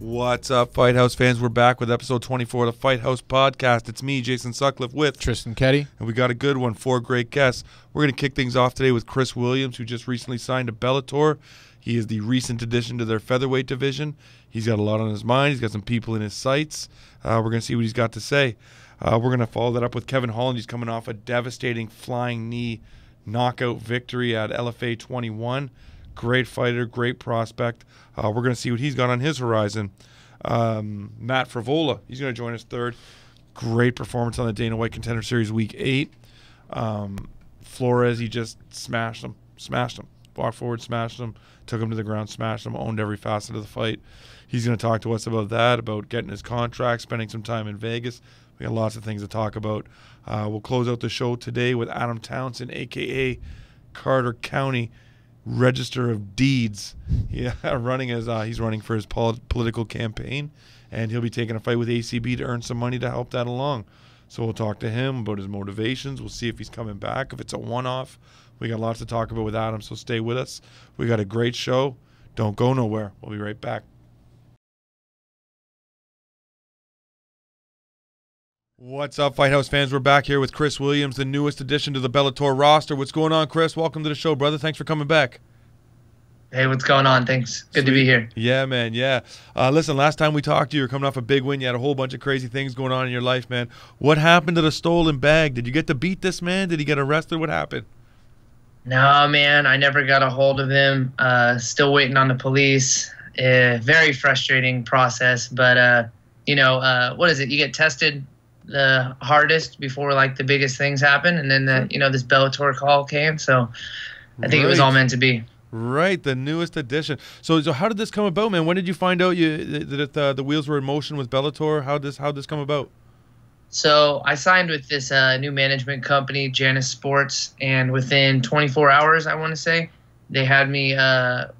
What's up, Fight House fans? We're back with episode 24 of the Fight House podcast. It's me, Jason Sutcliffe, with Tristan Keddy. And we got a good one, 4 great guests. We're going to kick things off today with Cris Williams, who just recently signed to Bellator. He is the recent addition to their featherweight division. He's got a lot on his mind. He's got some people in his sights. We're going to see what he's got to say. We're going to follow that up with Kevin Holland. He's coming off a devastating flying knee knockout victory at LFA 21. Great fighter, great prospect. We're going to see what he's got on his horizon. Matt Frevola, he's going to join us third. Great performance on the Dana White Contender Series Week 8. Flores, he just smashed him. Walked forward, smashed him. Took him to the ground, smashed him, owned every facet of the fight. He's going to talk to us about that, about getting his contract, spending some time in Vegas. We got lots of things to talk about. We'll close out the show today with Adam Townsend, a.k.a. Carter County Register of Deeds. Yeah, he's running for his political campaign, and he'll be taking a fight with ACB to earn some money to help that along. So we'll talk to him about his motivations. We'll see if he's coming back, if it's a one-off. We got lots to talk about with Adam, so stay with us. We got a great show. Don't go nowhere. We'll be right back. What's up, Fight House fans? We're back here with Cris Williams, the newest addition to the Bellator roster. What's going on, Cris? Welcome to the show, brother. Thanks for coming back. Hey, what's going on? Thanks. Good to be here. Yeah, man, yeah. Listen, last time we talked to you were coming off a big win. You had a whole bunch of crazy things going on in your life, man. What happened to the stolen bag? Did you get to beat this man? Did he get arrested? What happened? No, man, I never got a hold of him. Still waiting on the police. Very frustrating process, but, what is it? You get tested the hardest before, like, the biggest things happen, and then, this Bellator call came, so I think it was all meant to be. Right, the newest addition. So how did this come about, man? When did you find out that the wheels were in motion with Bellator? How'd this come about? So I signed with this new management company, Janus Sports, and within 24 hours, I want to say, they had me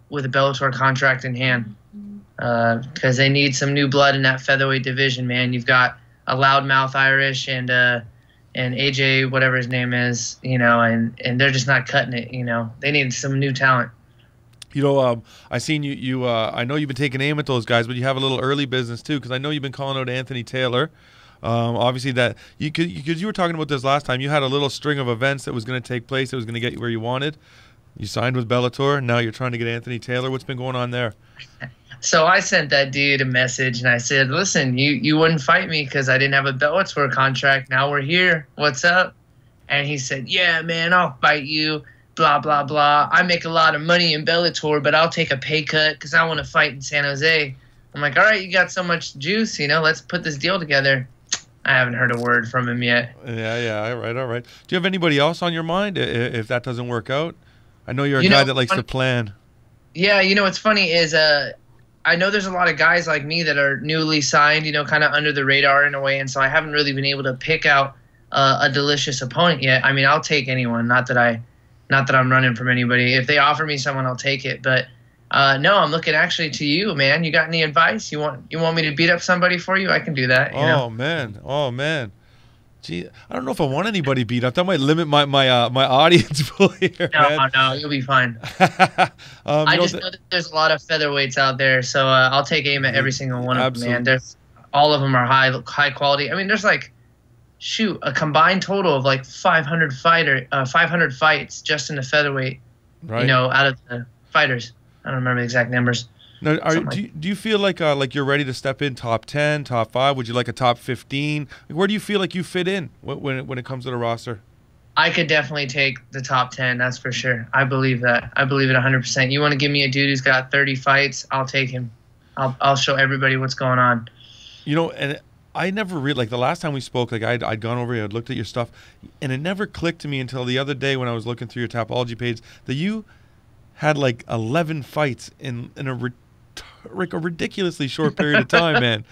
with a Bellator contract in hand because they need some new blood in that featherweight division, man. You've got a loudmouth Irish and AJ, whatever his name is, and they're just not cutting it, They need some new talent. I seen you I know you've been taking aim at those guys, but you have a little early business too, because I know you've been calling out Anthony Taylor. Obviously that because you were talking about this last time, you had a little string of events that was going to take place that was going to get you where you wanted. You signed with Bellator, and now you're trying to get Anthony Taylor. What's been going on there? So I sent that dude a message, and I said, listen, you wouldn't fight me because I didn't have a Bellator contract. Now we're here. What's up? And he said, yeah, man, I'll fight you, blah, blah, blah. I make a lot of money in Bellator, but I'll take a pay cut because I want to fight in San Jose. I'm like, all right, you got so much juice, let's put this deal together. I haven't heard a word from him yet. Yeah, all right. Do you have anybody else on your mind if that doesn't work out? I know you're a guy that likes to plan. Yeah, what's funny is I know there's a lot of guys like me that are newly signed, kind of under the radar in a way, and so I haven't really been able to pick out a delicious opponent yet. I mean, I'll take anyone. Not that I'm running from anybody. If they offer me someone, I'll take it. But no, I'm looking actually to you, man. You got any advice? You want me to beat up somebody for you? I can do that. Oh man. Gee, I don't know if I want anybody beat up. That might limit my audience pool here. No, you'll be fine. I just know that there's a lot of featherweights out there, so I'll take aim at every single one of them, man. All of them are high quality. I mean, there's a combined total of like 500 fights just in the featherweight. Right. Out of the fighters. I don't remember the exact numbers. Now, do you feel like you're ready to step in top 10, top 5? Would you like a top 15? Where do you feel like you fit in when it comes to the roster? I could definitely take the top 10, that's for sure. I believe that. I believe it 100%. You want to give me a dude who's got 30 fights, I'll take him. I'll show everybody what's going on. And I never really, the last time we spoke, I'd gone over here, I'd looked at your stuff, and it never clicked to me until the other day when I was looking through your Tapology page that you had 11 fights in a ridiculously short period of time, man.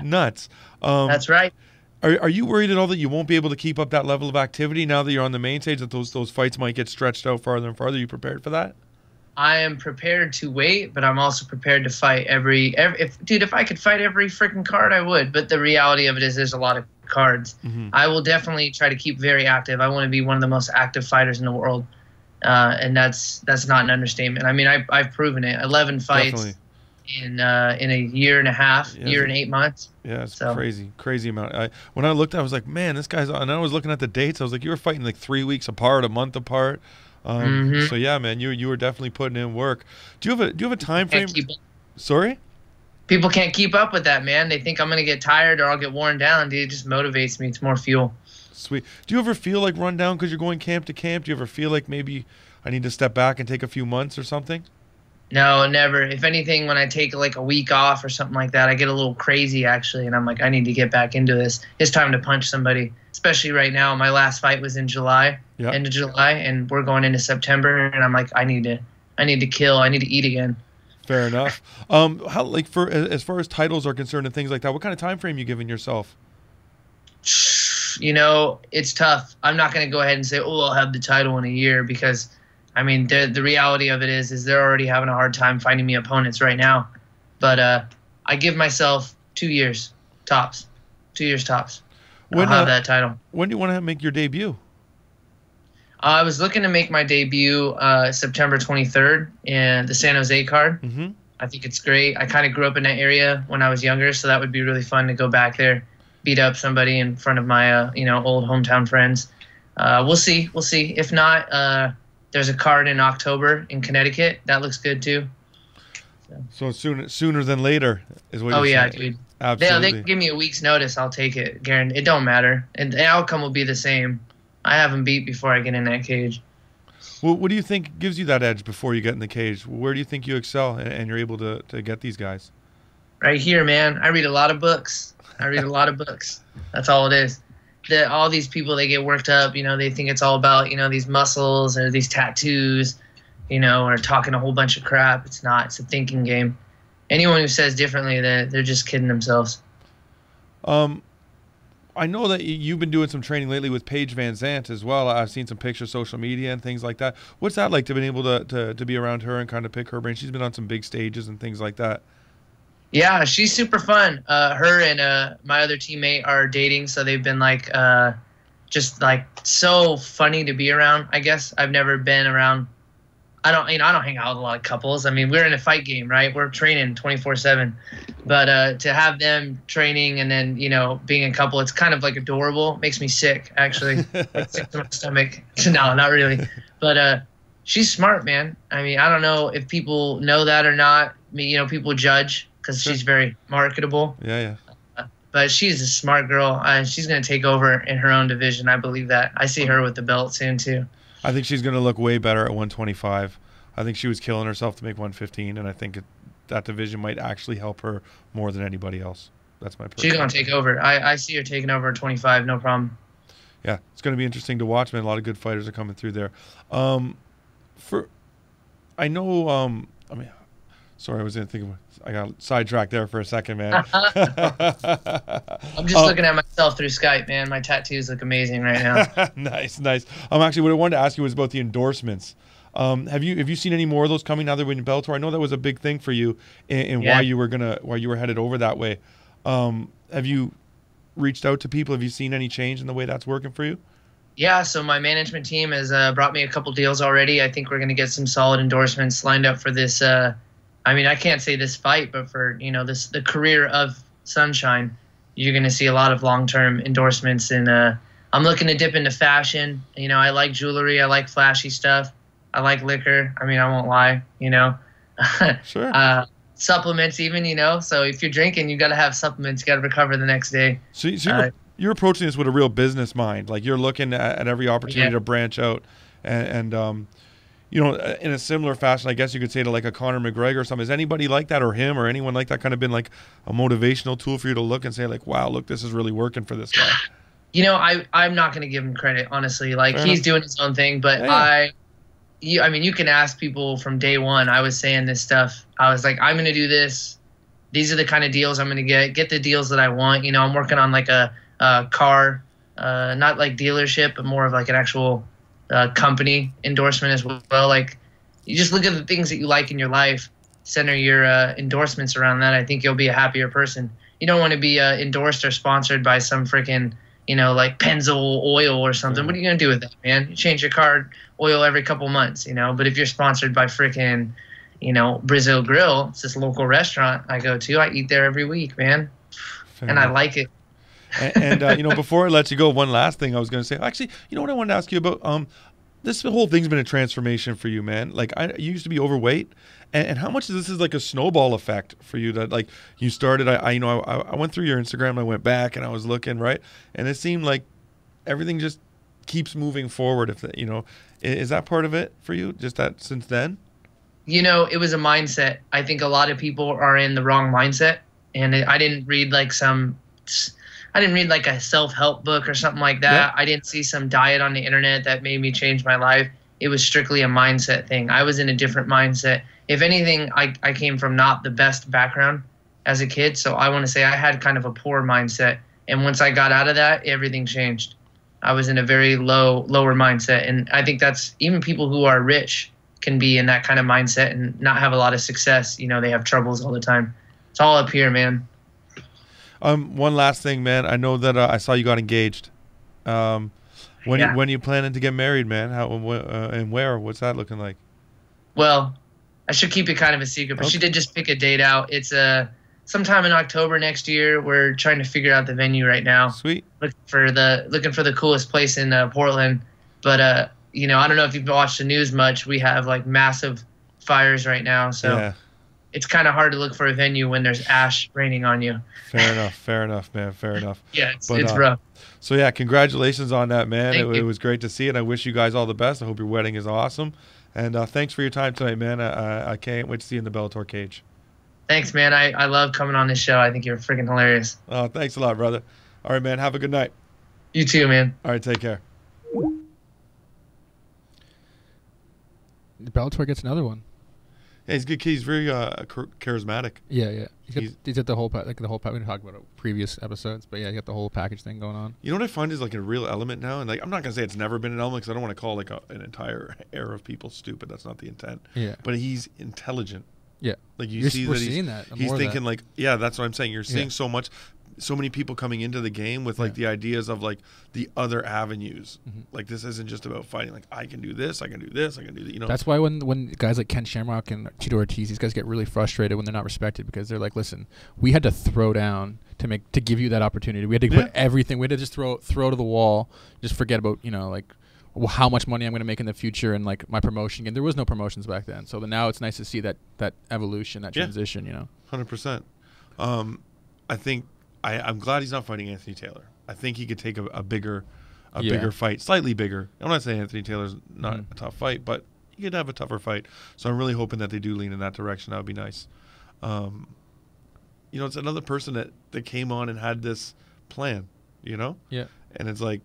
Nuts. That's right. Are you worried at all that you won't be able to keep up that level of activity now that you're on the main stage, that those fights might get stretched out farther and farther? Are you prepared for that? I am prepared to wait, but I'm also prepared to fight if I could fight every freaking card, I would. But the reality of it is there's a lot of cards. Mm-hmm. I will definitely try to keep very active. I want to be one of the most active fighters in the world. And that's not an understatement. I mean, I've proven it. 11 fights. Definitely. in a year and a half, year and 8 months. Yeah, it's crazy amount. When I looked, I was like, man, this guy's. And I was looking at the dates. I was like, you were fighting like 3 weeks apart, a month apart. So yeah, man, you were definitely putting in work. Do you have a time frame? Sorry? People can't keep up with that, man. They think I'm gonna get tired or I'll get worn down. Dude, it just motivates me. It's more fuel. Sweet. Do you ever feel like run down because you're going camp to camp? Do you ever feel like maybe I need to step back and take a few months or something? No, never. If anything, when I take like a week off or something like that, I get a little crazy actually, and I'm like, I need to get back into this. It's time to punch somebody. Especially right now, my last fight was in July, end of July, and we're going into September, and I'm like, I need to kill. I need to eat again. Fair enough. How like for as far as titles are concerned and things like that, what kind of time frame you giving yourself? You know, it's tough. I'm not going to go ahead and say, oh, I'll have the title in a year because, I mean, the reality of it is they're already having a hard time finding me opponents right now. But I give myself 2 years tops. 2 years tops. I'll have that title. When do you want to make your debut? I was looking to make my debut September 23rd in the San Jose card. Mm-hmm. I think it's great. I kind of grew up in that area when I was younger, so that would be really fun to go back there, beat up somebody in front of my old hometown friends. We'll see. If not, there's a card in October in Connecticut. That looks good too. So sooner than later is what. Oh you're yeah, saying. dude. Absolutely. They give me a week's notice. I'll take it. Guaranteed. It don't matter, and the outcome will be the same. I have them beat before I get in that cage. Well, what do you think gives you that edge before you get in the cage? Where do you think you excel and you're able to get these guys? Right here, man. I read a lot of books. That's all it is. All these people, they get worked up. They think it's all about, these muscles or these tattoos, or talking a whole bunch of crap. It's not. It's a thinking game. Anyone who says differently, they're just kidding themselves. I know that you've been doing some training lately with Paige Van Zandt as well. I've seen some pictures, social media and things like that. What's that like to be able to be around her and kind of pick her brain? She's been on some big stages and things like that. Yeah, she's super fun. Her and my other teammate are dating, so they've been just so funny to be around. I guess I've never been around. I don't hang out with a lot of couples. I mean, we're in a fight game, right? We're training 24/7, but to have them training and then being a couple, it's kind of adorable. Makes me sick, actually. Sick to my stomach. No, not really. But she's smart, man. I mean, I don't know if people know that or not. I mean, people judge because she's very marketable. Yeah. But she's a smart girl. She's going to take over in her own division. I believe that. I see her with the belt soon, too. I think she's going to look way better at 125. I think she was killing herself to make 115, and I think that division might actually help her more than anybody else. That's my personal. She's going to take over. I see her taking over at 25, no problem. Yeah, it's going to be interesting to watch, man. A lot of good fighters are coming through there. Sorry, I was going to think I got sidetracked there for a second, man. I'm just looking at myself through Skype, man. My tattoos look amazing right now. Nice. Actually, what I wanted to ask you was about the endorsements. Have you seen any more of those coming now that we're in Bellator? I know that was a big thing for you and why you were headed over that way. Have you reached out to people? Have you seen any change in the way that's working for you? Yeah, so my management team has brought me a couple deals already. I think we're going to get some solid endorsements lined up for this. I can't say this fight, but for the career of Sunshine, you're going to see a lot of long-term endorsements. And I'm looking to dip into fashion. I like jewelry. I like flashy stuff. I like liquor. I mean, I won't lie. Sure. Supplements, even. So if you're drinking, you got to have supplements. You got to recover the next day. So you're approaching this with a real business mind. Like you're looking at every opportunity to branch out, and in a similar fashion, I guess you could say to like a Conor McGregor or something. Is anybody like that or him or anyone like that kind of been like a motivational tool for you to look and say like, wow, look, this is really working for this guy? I'm not going to give him credit, honestly. Fair he's enough. Doing his own thing, but yeah. you can ask people from day one. I was saying this stuff. I was like, I'm going to do this. These are the kind of deals I'm going to get the deals that I want. I'm working on like a car, not like dealership, but more of like an actual company endorsement as well. Like you just look at the things that you like in your life, center your endorsements around that. I think you'll be a happier person. You don't want to be endorsed or sponsored by some freaking, like Pennzoil oil or something. What are you going to do with that, man? You change your car oil every couple months, but if you're sponsored by freaking, Brazil Grill. It's this local restaurant I go to. I eat there every week, man. Fair and enough. I like it. And before I let you go, one last thing I was going to say. Actually, what I wanted to ask you about? This whole thing's been a transformation for you, man. Like, you used to be overweight, and how much of this is like a snowball effect for you that, like, you started? I went through your Instagram, I went back, and I was looking, right, and it seemed like everything just keeps moving forward. Is that part of it for you? Just that since then? It was a mindset. I think a lot of people are in the wrong mindset, and I didn't read like a self-help book or something like that. Yeah. I didn't see some diet on the internet that made me change my life. It was strictly a mindset thing. I was in a different mindset. If anything, I came from not the best background as a kid, so I want to say I had kind of a poor mindset. And once I got out of that, everything changed. I was in a very lower mindset, and I think that's even people who are rich can be in that kind of mindset and not have a lot of success. They have troubles all the time. It's all up here, man. One last thing, man. I know that I saw you got engaged. When are you planning to get married, man? How and where? What's that looking like? Well, I should keep it kind of a secret, but She did just pick a date out. It's sometime in October next year. We're trying to figure out the venue right now. Sweet. Looking for the coolest place in Portland, but I don't know if you've watched the news much. We have like massive fires right now, so. Yeah. It's kind of hard to look for a venue when there's ash raining on you. Fair enough, man. Fair enough. Yeah, it's rough. So, yeah, congratulations on that, man. It was great to see it. I wish you guys all the best. I hope your wedding is awesome. And thanks for your time tonight, man. I can't wait to see you in the Bellator cage. Thanks, man. I love coming on this show. I think you're freaking hilarious. Oh, thanks a lot, brother. All right, man. Have a good night. You too, man. All right, take care. Bellator gets another one. Yeah, he's good. He's very charismatic. Yeah. He's got the whole we didn't talk about it previous episodes, but yeah, he got the whole package thing going on. You know what I find is like a real element now, and like I'm not gonna say it's never been an element because I don't want to call like an entire era of people stupid. That's not the intent. Yeah. But he's intelligent. Yeah. Like you see that he's thinking that. Like, yeah, that's what I'm saying. You're seeing so many people coming into the game with like the ideas of like the other avenues. Mm-hmm. Like this isn't just about fighting. Like I can do this, I can do this, I can do that. That's why when guys like Ken Shamrock and Tito Ortiz, these guys get really frustrated when they're not respected because they're like, listen, we had to throw down to give you that opportunity. We had to put everything. We had to just throw to the wall. Just forget about like how much money I'm going to make in the future and like my promotion. And there was no promotions back then. So now it's nice to see that evolution, that transition. 100%. I think. I'm glad he's not fighting Anthony Taylor. I think he could take a bigger fight, slightly bigger. I'm not saying Anthony Taylor's not a tough fight, but he could have a tougher fight. So I'm really hoping that they do lean in that direction. That would be nice. It's another person that came on and had this plan, Yeah. And it's like,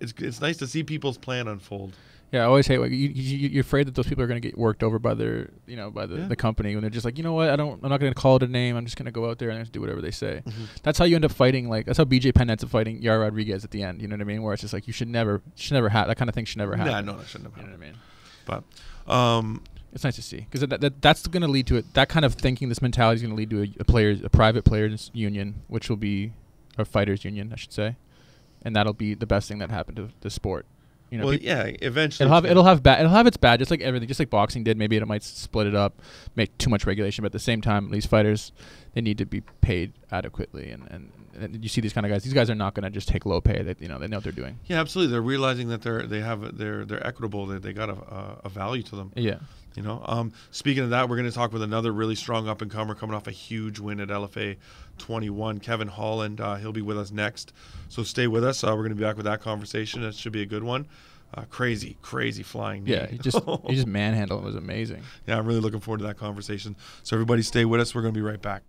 it's nice to see people's plan unfold. Yeah, I always hate you're afraid that those people are going to get worked over by their, by the company when they're just like, you know what, I'm not going to call it a name. I'm just going to go out there and just do whatever they say. Mm-hmm. That's how you end up fighting. Like that's how BJ Penn ends up fighting Yair Rodriguez at the end. You know what I mean? Where it's just like you should never have that kind of thing. Should never happen. Yeah, no, that shouldn't have happened. You know what I mean? But it's nice to see because that's going to lead to it. That kind of thinking, this mentality is going to lead to a private players union, which will be a fighters union, I should say, and that'll be the best thing that happened to the sport. Eventually it'll have its bad, just like everything, just like boxing did. Maybe it might split it up, make too much regulation, but at the same time, these fighters, they need to be paid adequately. And you see these kind of guys. These guys are not going to just take low pay. They know what they're doing. Yeah, absolutely. They're realizing that they're equitable. They got a value to them. Yeah. Speaking of that, we're going to talk with another really strong up-and-comer coming off a huge win at LFA 21, Kevin Holland. He'll be with us next, so stay with us. We're going to be back with that conversation. It should be a good one. Crazy flying knee. Yeah, he just manhandled. It was amazing. Yeah, I'm really looking forward to that conversation. So everybody stay with us. We're going to be right back.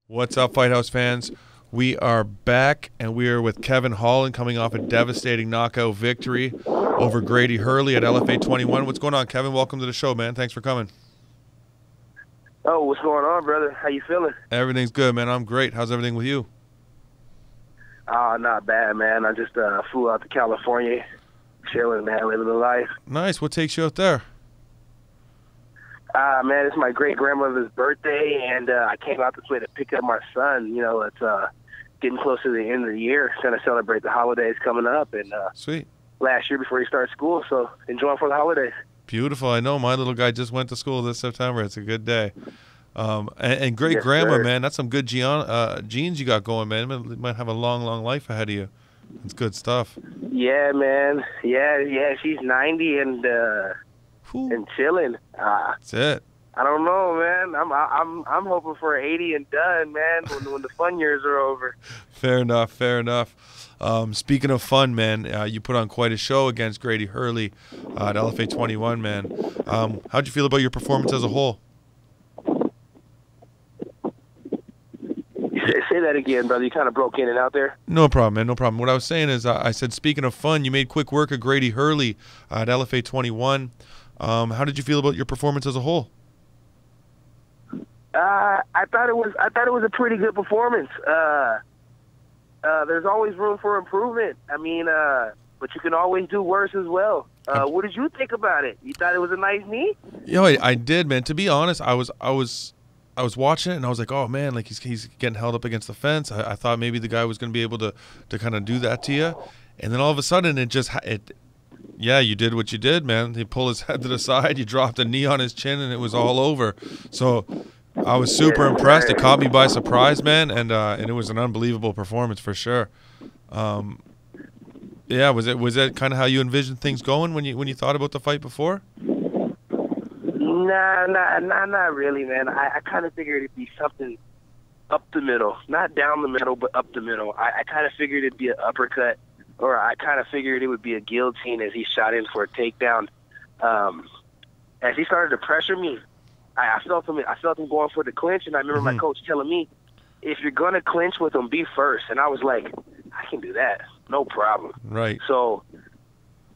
What's up, Fight House fans? We are back, and we are with Kevin Holland coming off a devastating knockout victory over Grady Hurley at LFA 21. What's going on, Kevin? Welcome to the show, man. Thanks for coming. Oh, what's going on, brother? How you feeling? Everything's good, man. I'm great. How's everything with you? Not bad, man. I just flew out to California, chilling, man, living the life. Nice. What takes you out there? Man, it's my great-grandmother's birthday, and I came out this way to pick up my son. It's getting close to the end of the year. Going to celebrate the holidays coming up, and sweet. Last year before he started school, so enjoying for the holidays. Beautiful. I know my little guy just went to school this September. It's a good day. And great Yes, grandma, sir. man. That's some good genes you got going, man. You might have a long, long life ahead of you. It's good stuff. Yeah, man. Yeah. She's 90 and chilling. That's it. I don't know, man. I'm hoping for 80 and done, man. When the fun years are over. Fair enough. Speaking of fun, man, you put on quite a show against Grady Hurley at LFA 21, man. How'd you feel about your performance as a whole? Say that again, brother. You kind of broke in and out there. No problem, man. No problem. What I was saying is, I said, speaking of fun, you made quick work of Grady Hurley at LFA 21. How did you feel about your performance as a whole? I thought it was a pretty good performance. There's always room for improvement. I mean, but you can always do worse as well. What did you think about it? You thought it was a nice knee? I did, man. To be honest, I was watching it and I was like, oh man, like he's getting held up against the fence. I thought maybe the guy was going to be able to kind of do that to you, and then all of a sudden you did what you did, man. He pulled his head to the side, you dropped a knee on his chin, and it was all over. So I was super impressed. It caught me by surprise, man, and it was an unbelievable performance for sure. Was it kind of how you envisioned things going when you thought about the fight before? Nah, not really, man. I kind of figured it'd be something up the middle, not down the middle, but up the middle. I kind of figured it'd be an uppercut, or I kind of figured it would be a guillotine as he shot in for a takedown. As he started to pressure me, I felt him going for the clinch, and I remember my coach telling me, if you're going to clinch with him, be first. And I was like, I can do that. No problem. Right. So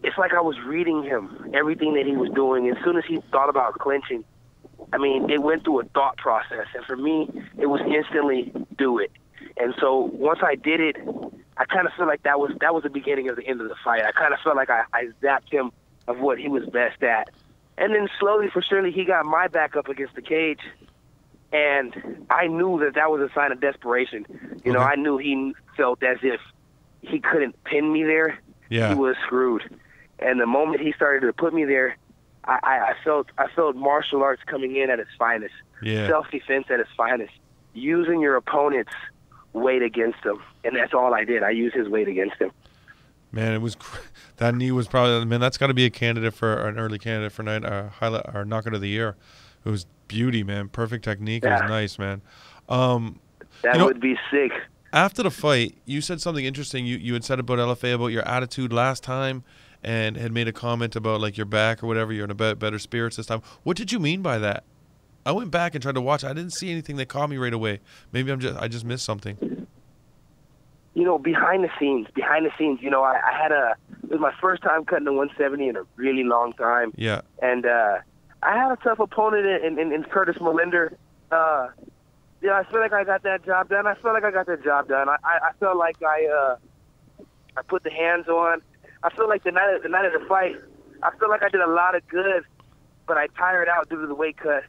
it's like I was reading him, everything that he was doing. As soon as he thought about clinching, I mean, it went through a thought process. And for me, it was instantly do it. And so once I did it, I kind of feel like that was the beginning of the end of the fight. I kind of felt like I zapped him of what he was best at. And then slowly for surely, he got my back up against the cage. And I knew that was a sign of desperation. You know, I knew he felt as if he couldn't pin me there. Yeah. He was screwed. And the moment he started to put me there, I felt martial arts coming in at its finest. Yeah. Self-defense at its finest. Using your opponent's weight against him. And that's all I did. I used his weight against him. Man, that knee was probably, man, that's got to be an early candidate for highlight or knockout of the year. It was beauty, man. Perfect technique. Yeah. It was nice, man. That would be sick. After the fight, you said something interesting. You had said about LFA, about your attitude last time, and had made a comment about like your back or whatever. You're in a better spirits this time. What did you mean by that? I went back and tried to watch. I didn't see anything that caught me right away. Maybe I just missed something. You know, behind the scenes, you know, it was my first time cutting the 170 in a really long time. Yeah. And I had a tough opponent in Curtis Molinder. I feel like I got that job done. I felt like I put the hands on. I feel like the night of the fight, I feel like I did a lot of good, but I tired out due to the weight cut.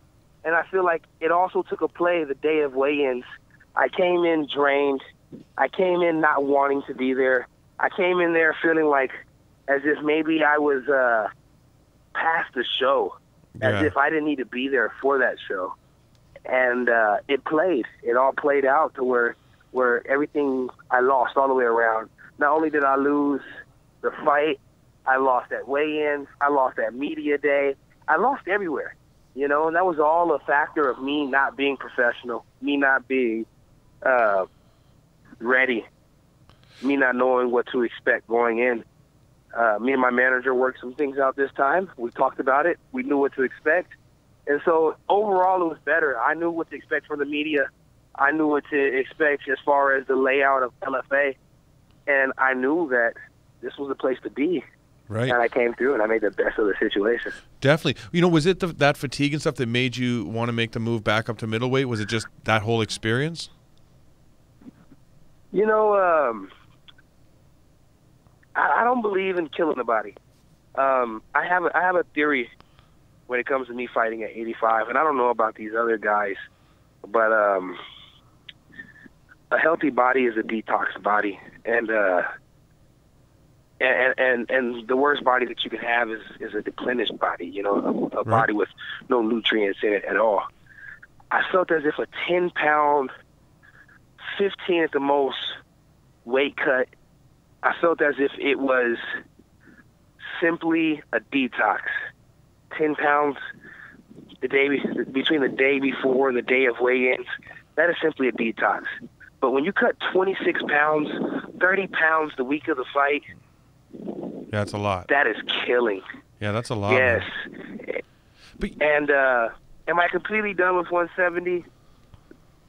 And I feel like it also took a play the day of weigh-ins. I came in drained. I came in not wanting to be there. I came in there feeling like as if maybe I was past the show, as if I didn't need to be there for that show. And it played. It all played out to where everything I lost all the way around. Not only did I lose the fight, I lost at weigh-ins, I lost at media day, I lost everywhere. You know, and that was all a factor of me not being professional, me not being ready, me not knowing what to expect going in. Me and my manager worked some things out this time. We talked about it. We knew what to expect. And so overall it was better. I knew what to expect from the media. I knew what to expect as far as the layout of LFA. And I knew that this was the place to be. Right. And I came through and I made the best of the situation. Definitely. You know, was it that fatigue and stuff that made you want to make the move back up to middleweight? Was it just that whole experience? You know, I don't believe in killing a body. I have a theory when it comes to me fighting at 85, and I don't know about these other guys, but a healthy body is a detox body, and And the worst body that you can have is a depleted body, you know, a body with no nutrients in it at all. I felt as if a 10-pound, 15 at the most weight cut, I felt as if it was simply a detox. 10 pounds between the day before and the day of weigh-ins, that is simply a detox. But when you cut 26 pounds, 30 pounds the week of the fight, yeah, that's a lot. That is killing. Yeah, that's a lot. Yes. But, and am I completely done with 170?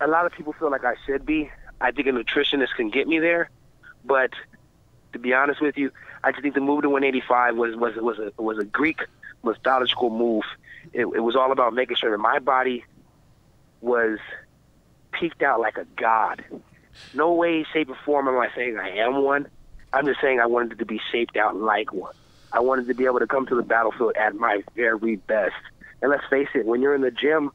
A lot of people feel like I should be. I think a nutritionist can get me there, but to be honest with you, I just think the move to 185 was a Greek mythological move. It was all about making sure that my body was peaked out like a god. No way, shape, or form am I saying I am one. I'm just saying I wanted it to be shaped out like one. I wanted to be able to come to the battlefield at my very best. And let's face it, when you're in the gym,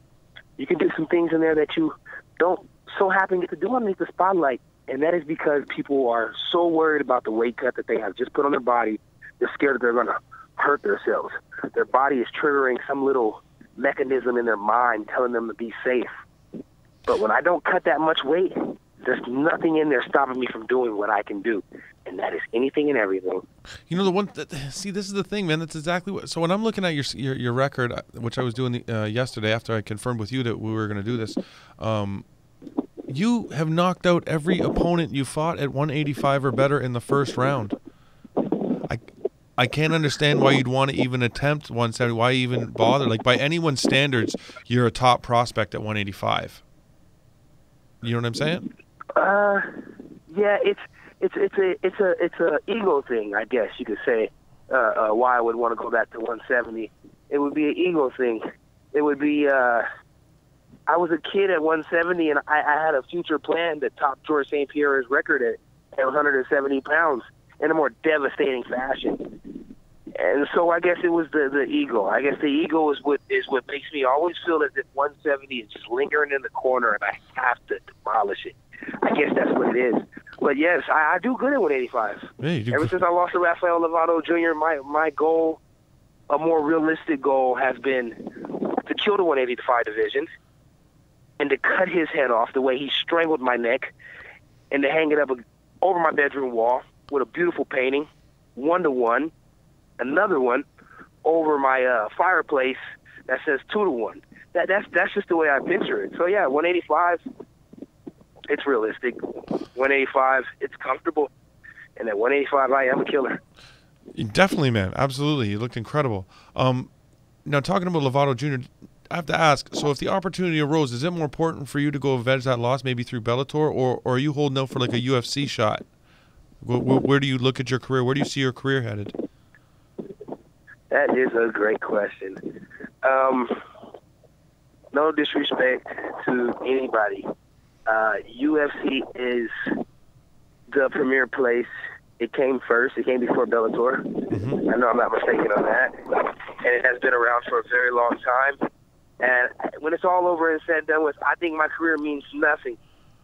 you can do some things in there that you don't so happen to get to do underneath the spotlight. And that is because people are so worried about the weight cut that they have just put on their body. They're scared that they're going to hurt themselves. Their body is triggering some little mechanism in their mind telling them to be safe. But when I don't cut that much weight, there's nothing in there stopping me from doing what I can do. And that is anything and everything. You know, the one that, see, this is the thing, man. That's exactly what. So when I'm looking at your record, which I was doing yesterday after I confirmed with you that we were going to do this, you have knocked out every opponent you fought at 185 or better in the first round. I can't understand why you'd want to even attempt 170. Why even bother? Like, by anyone's standards, you're a top prospect at 185. You know what I'm saying? Yeah, it's a ego thing, I guess you could say. Why I would want to go back to 170, it would be an ego thing. It would be. I was a kid at 170, and I had a future plan to top George St. Pierre's record at 170 pounds in a more devastating fashion. And so I guess it was the ego. I guess the ego is what makes me always feel as if 170 is just lingering in the corner, and I have to demolish it. I guess that's what it is. But yes, I do good at 185. Yeah, you do. Ever since I lost to Rafael Lovato Jr., my goal, a more realistic goal, has been to kill the 185 division and to cut his head off the way he strangled my neck, and to hang it up over my bedroom wall with a beautiful painting, 1-to-1, another one over my fireplace that says 2-to-1. That's just the way I picture it. So yeah, 185, it's realistic. 185, it's comfortable. And at 185, I am a killer. Definitely, man. Absolutely. You looked incredible. Now, talking about Lovato Jr., I have to ask, so if the opportunity arose, is it more important for you to go avenge that loss maybe through Bellator, or are you holding out for like a UFC shot? Where do you look at your career? Where do you see your career headed? That is a great question. No disrespect to anybody. UFC is the premier place. It came first. It came before Bellator. Mm-hmm. I know I'm not mistaken on that. And it has been around for a very long time. And when it's all over and said and done with, I think my career means nothing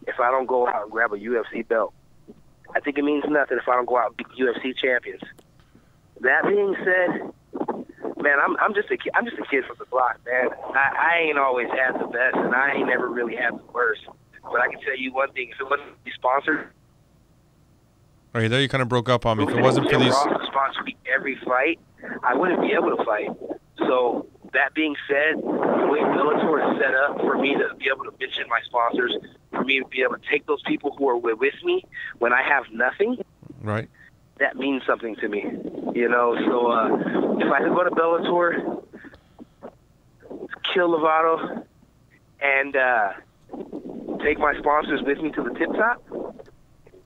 if I don't go out and grab a UFC belt. I think it means nothing if I don't go out and beat UFC champions. That being said, man, I'm just a kid from the block, man. I ain't always had the best, and I ain't never really had the worst. But I can tell you one thing: if it wasn't sponsored, All right, there you kind of broke up on me. If it wasn't for these, sponsor me every fight, I wouldn't be able to fight. So that being said, the way Bellator is set up for me to be able to mention my sponsors, for me to be able to take those people who are with me when I have nothing, right? That means something to me, you know. So if I could go to Bellator, kill Lovato, and take my sponsors with me to the tip top,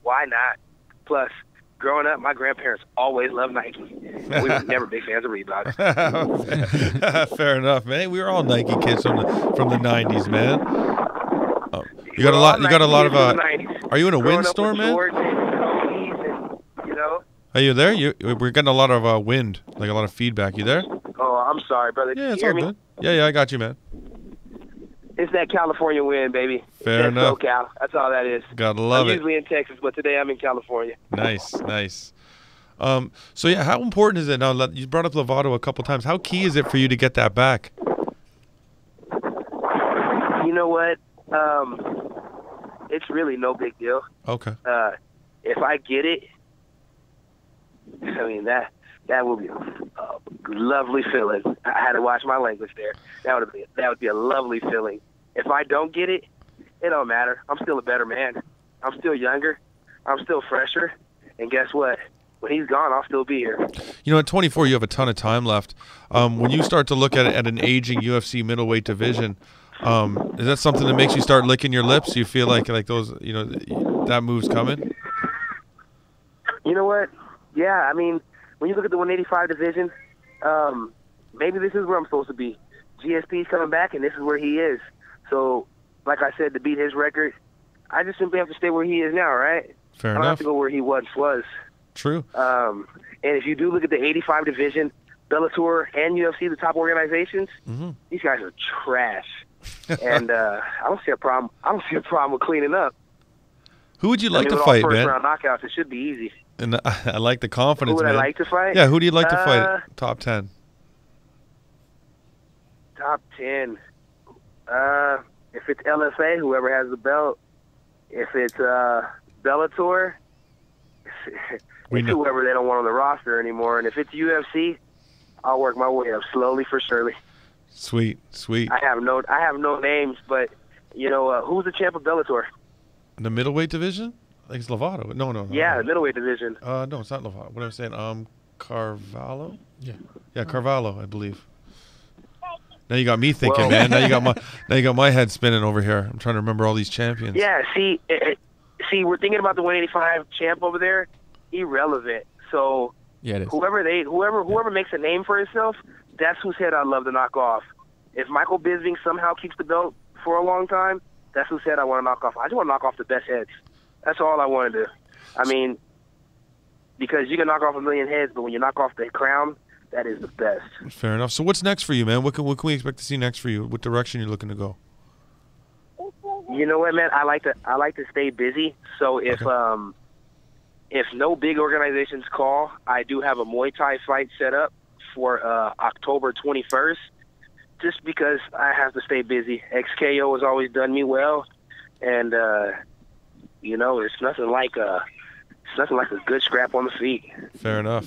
why not? Plus, growing up, my grandparents always loved Nike. We were never big fans of Reebok. Fair enough, man. We were all Nike kids from the 90s, man. You got a lot of. Are you in a windstorm, man? Are you there? We're getting a lot of wind, like a lot of feedback. You there? Oh, I'm sorry, brother. Yeah, it's all good. Yeah, I got you, man. It's that California wind, baby. Fair enough. SoCal. That's all that is. Gotta love it. I'm usually in Texas, but today I'm in California. Nice. So yeah, how important is it now? You brought up Lovato a couple times. How key is it for you to get that back? You know what? It's really no big deal. Okay. If I get it, I mean that would be a lovely feeling. I had to watch my language there. That would be a lovely feeling. If I don't get it, it don't matter. I'm still a better man. I'm still younger. I'm still fresher. And guess what? When he's gone, I'll still be here. You know, at 24, you have a ton of time left. When you start to look at an aging UFC middleweight division, is that something that makes you start licking your lips? You feel like those, that move's coming? You know what? Yeah, I mean, when you look at the 185 division, maybe this is where I'm supposed to be. GSP's coming back, and this is where he is. So, like I said, to beat his record, I just simply have to stay where he is now, right? Fair I don't enough. have to go where he once was. True. And if you do look at the 85 division, Bellator and UFC, the top organizations, these guys are trash. And I don't see a problem. I don't see a problem with cleaning up. Who would you like to with fight, all man? first-round knockouts, it should be easy. And I like the confidence, Who would man. I like to fight? Yeah, who do you like to fight? Top 10. Top 10. If it's LFA, whoever has the belt. If it's Bellator, it's whoever they don't want on the roster anymore. And if it's UFC, I'll work my way up slowly for surely. Sweet. I have no names, but who's the champ of Bellator? The middleweight division? I think it's Lovato. No. Yeah, the middleweight division. No, it's not Lovato. What am I saying? Carvalho? Yeah. Yeah, Carvalho, I believe. Now you got me thinking, man. Now you got my head spinning over here. I'm trying to remember all these champions. Yeah, see, we're thinking about the 185 champ over there. Irrelevant. So Yeah, it is. whoever makes a name for himself, that's whose head I'd love to knock off. If Michael Bisping somehow keeps the belt for a long time, that's whose head I want to knock off. I just want to knock off the best heads. That's all I want to do. I mean, because you can knock off a million heads, but when you knock off the crown, that is the best. Fair enough. So what's next for you, man? What can we expect to see next for you? What direction you're looking to go? You know what, man? I like to stay busy. So if no big organizations call, I do have a Muay Thai fight set up for October 21st. Just because I have to stay busy. XKO has always done me well, and it's nothing like a good scrap on the feet. Fair enough.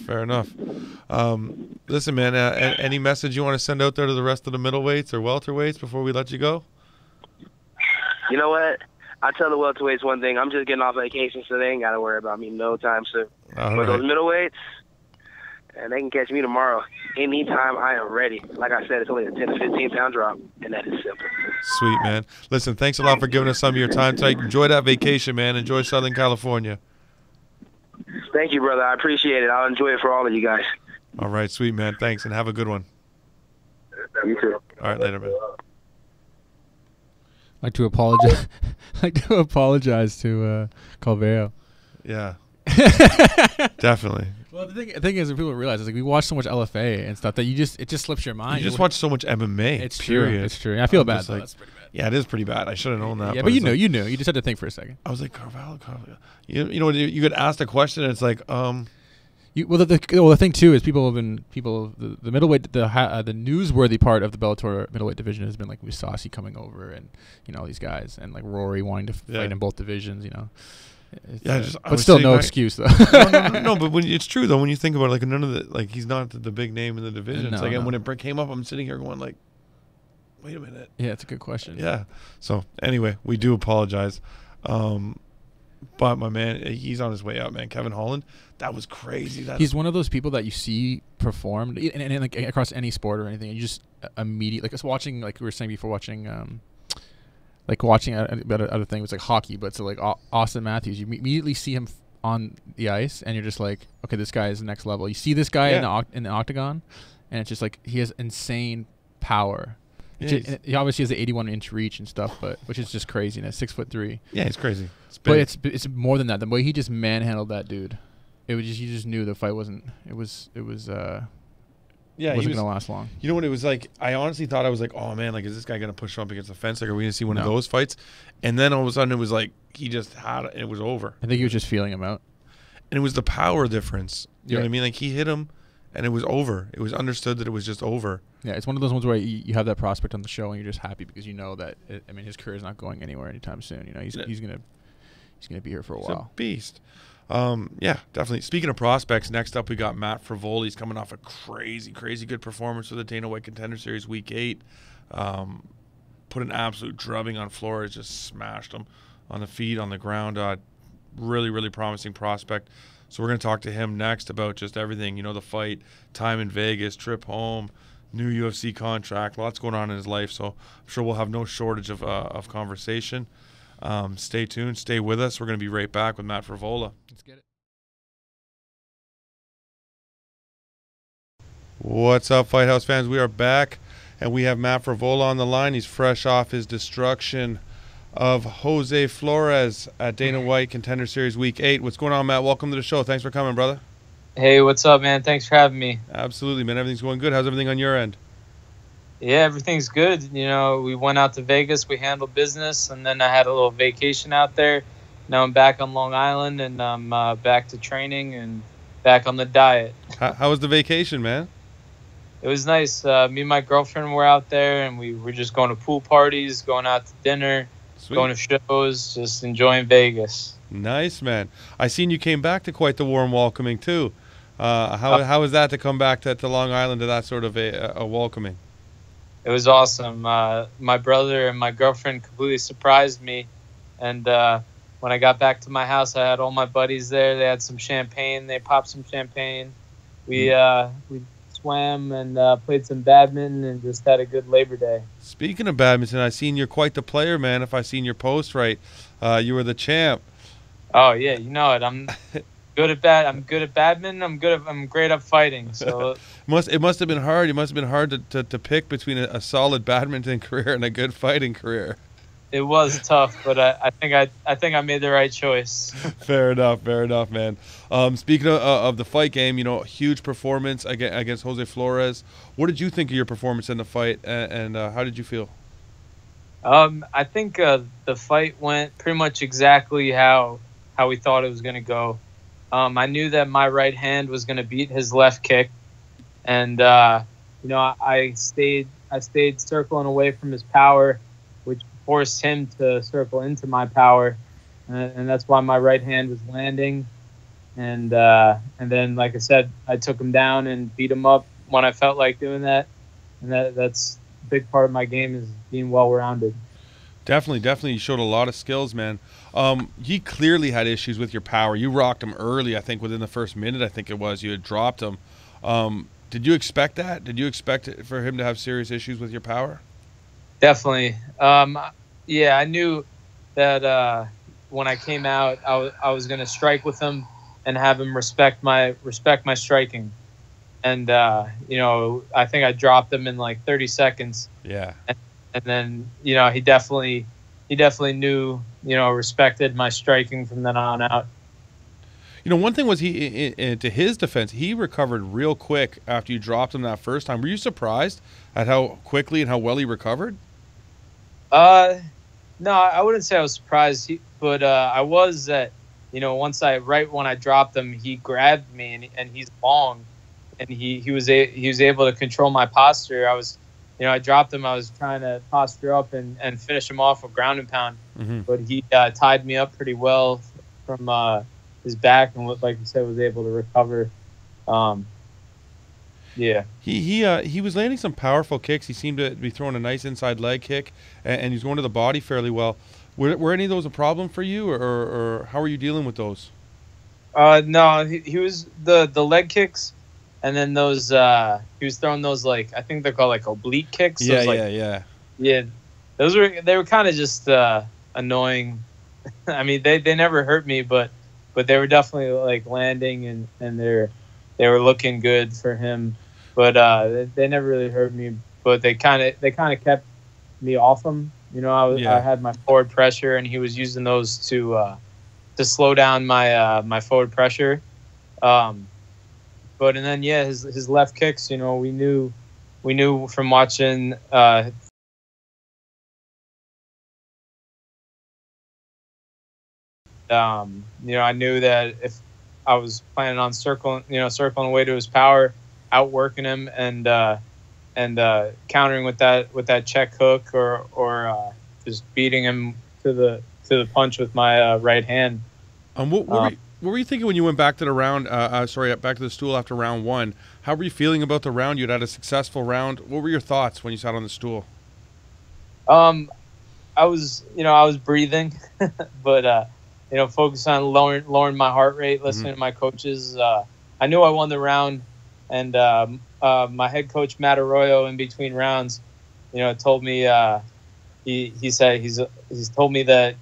Listen, man, any message you want to send out there to the rest of the middleweights or welterweights before we let you go? You know what? I tell the welterweights one thing. I'm just getting off vacation, so they ain't got to worry about me no time soon. But those middleweights, and they can catch me tomorrow. Anytime I am ready. Like I said, it's only a 10 to 15 pound drop, and that is simple. Sweet, man. Listen, thanks a lot for giving us some of your time tonight. Enjoy that vacation, man. Enjoy Southern California. Thank you, brother. I appreciate it. I'll enjoy it for all of you guys. All right, sweet, man. Thanks, and have a good one. You too. All right, later, man. I'd like to apologize to Calveo. Yeah. Definitely. Well, the thing is, when people realize, it's like we watch so much LFA and stuff that it just slips your mind. You just watch so much MMA. It's period. true. It's true. I feel bad. Though. That's pretty bad. Yeah, it is pretty bad. I should have known that. Yeah, but you knew. You just had to think for a second. I was like, Carvalho. You know, you get asked a question, and it's like, the thing too is the middleweight the newsworthy part of the Bellator middleweight division has been like Musasi coming over and all these guys and like Rory wanting to fight in both divisions. But still no excuse though. No, but it's true though when you think about it, like none of the he's not the big name in the division. It's when it came up, I'm sitting here going like, wait a minute. Yeah, it's a good question. Yeah. So anyway, we do apologize. But my man, he's on his way out, man. Kevin Holland, that was crazy. He's one of those people that you see perform and like across any sport or anything, and you just immediately, like us watching, like we were saying before, watching other things like hockey, but so like Austin Matthews, you immediately see him on the ice, and you're just like, okay, this guy is the next level. You see this guy in the octagon, and it's just like he has insane power. Yeah, he obviously has the 81-inch reach and stuff, but which is just crazy. And 6'3". Yeah, he's crazy. But it's more than that. The way he just manhandled that dude, it was just you just knew the fight wasn't. It wasn't gonna last long. You know what it was like? I honestly thought, I was like, oh man, like is this guy gonna push up against the fence? Like are we gonna see one of those fights? And then all of a sudden it was like he just had it. It was over. I think he was just feeling him out. And it was the power difference. You know Yeah. what I mean? Like, he hit him, and it was over. It was understood that it was just over. Yeah, it's one of those ones where you have that prospect on the show and you're just happy because you know that his career is not going anywhere anytime soon. You know, he's gonna be here for a He's while. a beast. Yeah, definitely. Speaking of prospects, next up we got Matt Frevola. He's coming off a crazy good performance for the Dana White Contender Series Week 8. Put an absolute drubbing on Flores, just smashed him on the feet, on the ground. Really promising prospect. So we're going to talk to him next about just everything, the fight, time in Vegas, trip home, new UFC contract, lots going on in his life. So I'm sure we'll have no shortage of conversation. Stay tuned. Stay with us. We're going to be right back with Matt Frevola. Let's get it. What's up, Fight House fans? We are back, and we have Matt Frevola on the line. He's fresh off his destruction of Jose Flores at Dana White Contender Series Week 8. What's going on, Matt? Welcome to the show. Thanks for coming, brother. Hey, what's up, man? Thanks for having me. Absolutely, man. Everything's going good. How's everything on your end? Yeah, everything's good. We went out to Vegas. We handled business, and then I had a little vacation out there. Now I'm back on Long Island, and I'm back to training and back on the diet. How was the vacation, man? It was nice. Me and my girlfriend were out there, and we were just going to pool parties, going out to dinner, Sweet. going to shows, just enjoying Vegas. Nice, man. I seen you came back to quite the warm welcoming, too. How was that to come back to Long Island to that sort of a welcoming? It was awesome. My brother and my girlfriend completely surprised me. And when I got back to my house, I had all my buddies there. They had some champagne. They popped some champagne. We swam and played some badminton and just had a good Labor Day. Speaking of badminton, I seen you're quite the player, man. If I seen your post right, you were the champ. Oh yeah, you know it. I'm good at badminton. I'm great at fighting. So It must have been hard. It must have been hard to pick between a solid badminton career and a good fighting career. it was tough, but I think I made the right choice. Fair enough, man. Speaking of the fight game, huge performance against Jose Flores. What did you think of your performance in the fight, and how did you feel? I think the fight went pretty much exactly how we thought it was going to go. I knew that my right hand was going to beat his left kick, and I stayed circling away from his power, which forced him to circle into my power, and that's why my right hand was landing. And then, like I said, I took him down and beat him up when I felt like doing that, and that's a big part of my game is being well-rounded. Definitely. You showed a lot of skills, man. He clearly had issues with your power. You rocked him early, I think, within the first minute, I think it was. You had dropped him. Did you expect that? Did you expect for him to have serious issues with your power? Definitely. Yeah, I knew that when I came out, I was going to strike with him and have him respect my striking. And, I think I dropped him in like 30 seconds. Yeah. And then, he definitely knew, respected my striking from then on out. One thing was to his defense, he recovered real quick after you dropped him that first time. Were you surprised at how quickly and how well he recovered? No, I wouldn't say I was surprised, but I was that, right when I dropped him, he grabbed me and he's long, and he was able to control my posture. I dropped him. I was trying to posture up and finish him off with ground and pound, but he tied me up pretty well from his back and, like you said, was able to recover. Yeah. He was landing some powerful kicks. He seemed to be throwing a nice inside leg kick, and he's going to the body fairly well. Were any of those a problem for you, or how are you dealing with those? No, he was the leg kicks. And then those, he was throwing those, like, I think they're called like oblique kicks. Yeah. Those were kind of just annoying. I mean, they never hurt me, but they were definitely like landing and they were looking good for him. But they never really hurt me. But they kind of kept me off him. I had my forward pressure, and he was using those to slow down my forward pressure. But and then his left kicks, we knew from watching I knew that I was planning on circling away to his power, outworking him, and countering with that check hook or just beating him to the punch with my right hand. What were you thinking when you went back to the round? Back to the stool after round 1? How were you feeling about the round? You'd had a successful round. What were your thoughts when you sat on the stool? I was breathing, but focused on lowering my heart rate, listening to my coaches. I knew I won the round, and my head coach Matt Arroyo, in between rounds, told me he said he's told me that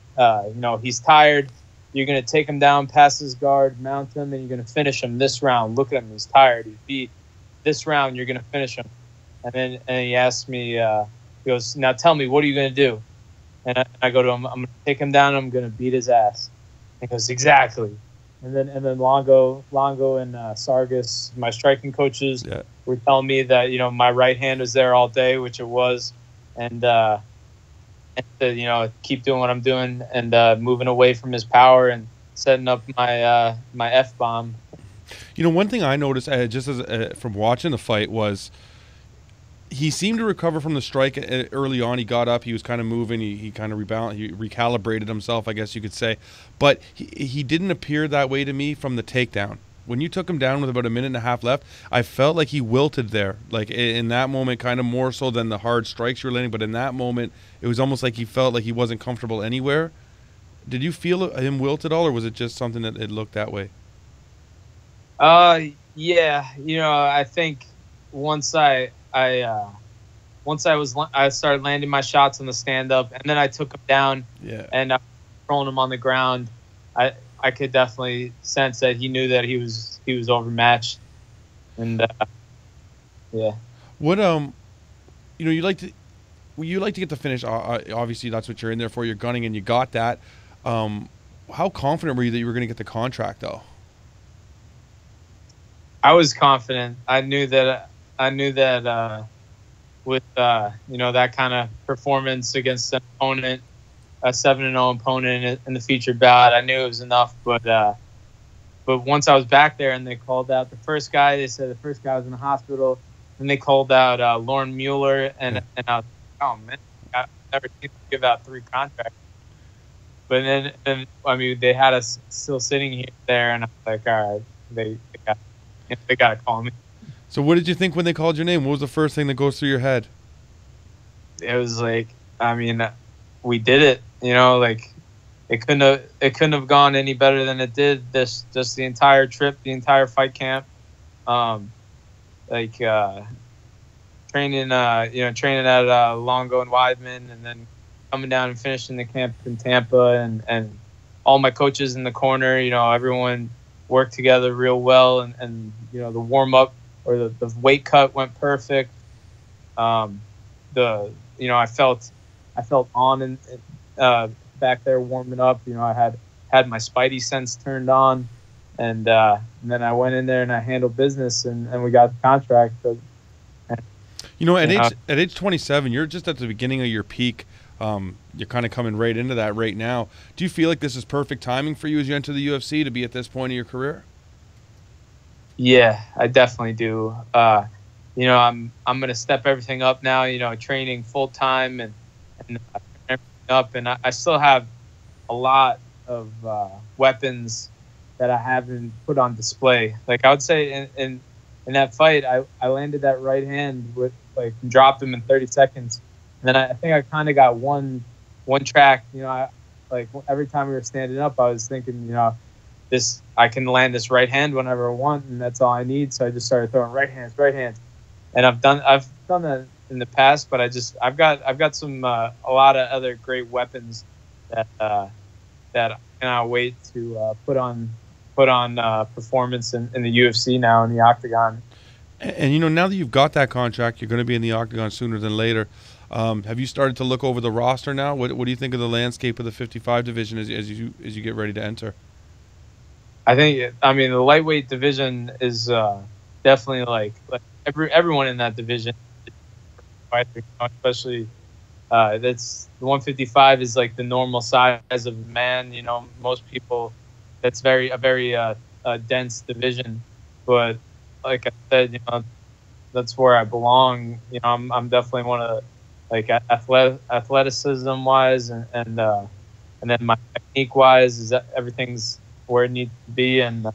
he's tired. You're gonna take him down, pass his guard, mount him, and you're gonna finish him this round. Look at him; he's tired. He's beat. This round, you're gonna finish him. And he asked me, he goes, "Now tell me, what are you gonna do?" And I go to him, "I'm gonna take him down. I'm gonna beat his ass." He goes, "Exactly." And then Longo and Sargis, my striking coaches, were telling me that my right hand was there all day, which it was, and to keep doing what I'm doing and moving away from his power and setting up my my F-bomb. One thing I noticed just as from watching the fight was he seemed to recover from the strike early on. He got up, he was kind of moving, he kind of rebalanced, he recalibrated himself, I guess you could say. But he didn't appear that way to me from the takedown. When you took him down with about a minute and a half left, I felt like he wilted there. Like in that moment, kind of more so than the hard strikes you were landing. But in that moment, it was almost like he felt like he wasn't comfortable anywhere. Did you feel him wilt at all, or was it just something that it looked that way? Yeah. I think once I started landing my shots on the stand up, and then I took him down. Yeah. And I was throwing him on the ground. I could definitely sense that he knew that he was overmatched, and yeah. What you like to get the finish. Obviously, that's what you're in there for. You're gunning, and you got that. How confident were you that you were going to get the contract, though? I was confident. I knew that with that kind of performance against an opponent, a 7-0 opponent in the featured bout, I knew it was enough. But once I was back there and they called out the first guy, they said the first guy was in the hospital. Then they called out Lauren Mueller, and I was like, oh man, I've never seen them give out 3 contracts. But then they had us still sitting there, and I was like, all right, they got to call me. So what did you think when they called your name? What was the first thing that goes through your head? It was like, we did it. It couldn't have gone any better than it did. Just the entire trip, the entire fight camp, training at Longo and Weidman, and then coming down and finishing the camp in Tampa, and all my coaches in the corner. Everyone worked together real well, and the warm up or the weight cut went perfect. I felt on and back there warming up. I had my spidey sense turned on, and then I went in there and I handled business, and we got the contract. So, at age 27, you're just at the beginning of your peak. You're kind of coming right into that right now. Do you feel like this is perfect timing for you as you enter the UFC to be at this point of your career? Yeah, I definitely do. I'm going to step everything up now. Training full time and everything up, and I still have a lot of weapons that I haven't put on display. Like I would say in that fight, I landed that right hand with dropped him in 30 seconds. And then I think I kind of got one track. Every time we were standing up, I was thinking, I can land this right hand whenever I want, and that's all I need. So I just started throwing right hands. And I've done that in the past, but I've got some a lot of other great weapons that I cannot wait to put on performance in the UFC now in the octagon. And now that you've got that contract, you're going to be in the octagon sooner than later. Have you started to look over the roster now? What do you think of the landscape of the 55 division as you get ready to enter? I think the lightweight division is definitely like everyone in that division, especially that's the 155 is like the normal size of man. Most people, that's a very dense division, but like I said, that's where I belong. I'm definitely one of like athleticism wise and then my technique wise is that everything's where it needs to be. And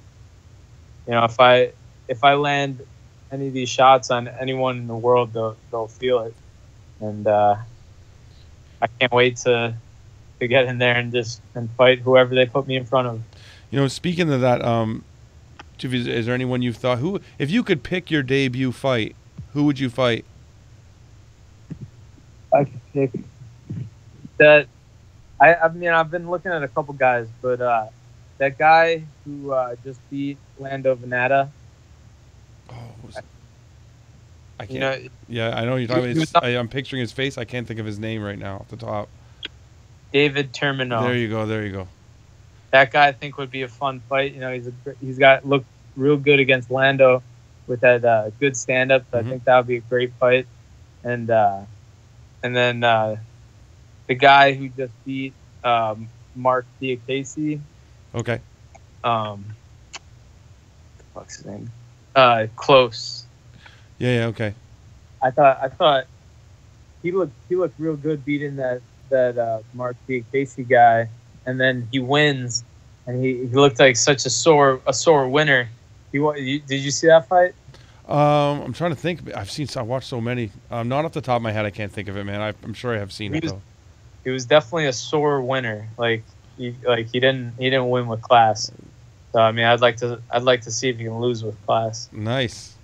if I land any of these shots on anyone in the world, they'll feel it. And I can't wait to get in there and fight whoever they put me in front of. Speaking of that, is there anyone you've thought if you could pick your debut fight, who would you fight? I could pick that. I mean, I've been looking at a couple guys, but that guy who just beat Lando Venata. Oh, I can't. Yeah, I know you're talking about. I'm picturing his face. I can't think of his name right now off the top. David Termino. There you go. That guy I think would be a fun fight. He's got looked real good against Lando with that good stand up. So I think that would be a great fight. And then the guy who just beat Mark Diakese. Okay. What's his name? Close. Yeah. Okay. I thought he looked real good beating that Mark Diakese guy, and then he wins, and he looked like such a sore winner. Did you see that fight? I'm trying to think. I watched so many. Not off the top of my head, I can't think of it, man. I'm sure I have seen it though. He was definitely a sore winner. He didn't win with class. So I mean, I'd like to see if he can lose with class. Nice.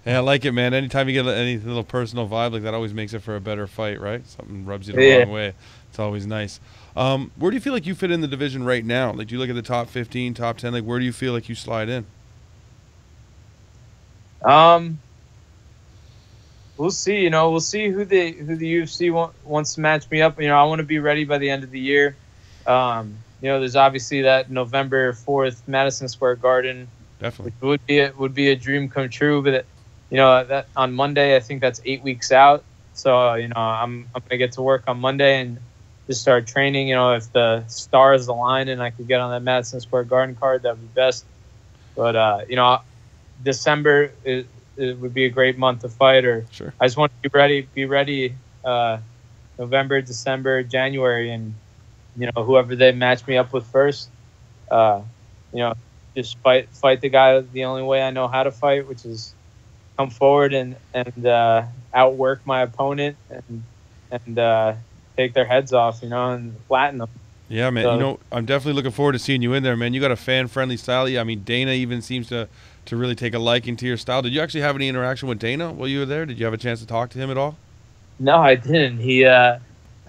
Yeah, I like it, man. Anytime you get any little personal vibe like that, always makes it for a better fight, right? Something rubs you the wrong way. It's always nice. Where do you feel like you fit in the division right now? Like, do you look at the top 15, top 10? Like, where do you feel like you slide in? We'll see. We'll see who the UFC wants to match me up. I want to be ready by the end of the year. There's obviously that November 4th Madison Square Garden, definitely, which would be a dream come true. But that on Monday, I think that's 8 weeks out. So I'm gonna get to work on Monday and just start training. If the stars align and I could get on that Madison Square Garden card, that'd be best. But December it would be a great month to fight. Sure. I just want to be ready. November, December, January, and whoever they match me up with first, just fight the guy the only way I know how to fight, which is come forward and outwork my opponent and take their heads off, and flatten them. Yeah, man. So, I'm definitely looking forward to seeing you in there, man. You got a fan-friendly style. I mean, Dana even seems to really take a liking to your style. Did you actually have any interaction with Dana while you were there? Did you have a chance to talk to him at all? No, I didn't. He, I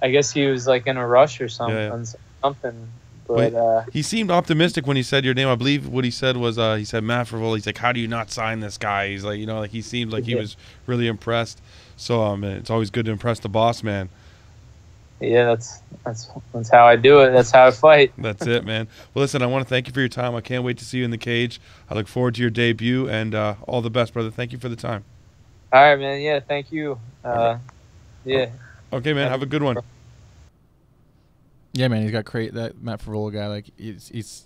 guess he was like in a rush or something. Yeah. Something. But he seemed optimistic when he said your name. I believe what he said was he said Matt Frevola. He's like, how do you not sign this guy? He's like, like he seemed like he was really impressed. So it's always good to impress the boss, man. Yeah, that's how I do it. That's how I fight. That's it, man. Well, listen, I want to thank you for your time. I can't wait to see you in the cage. I look forward to your debut, and all the best, brother. Thank you for the time. All right, man. Yeah, thank you. Yeah. Okay, man. Have a good one. Yeah, man. He's got that Matt Frevola guy. Like, he's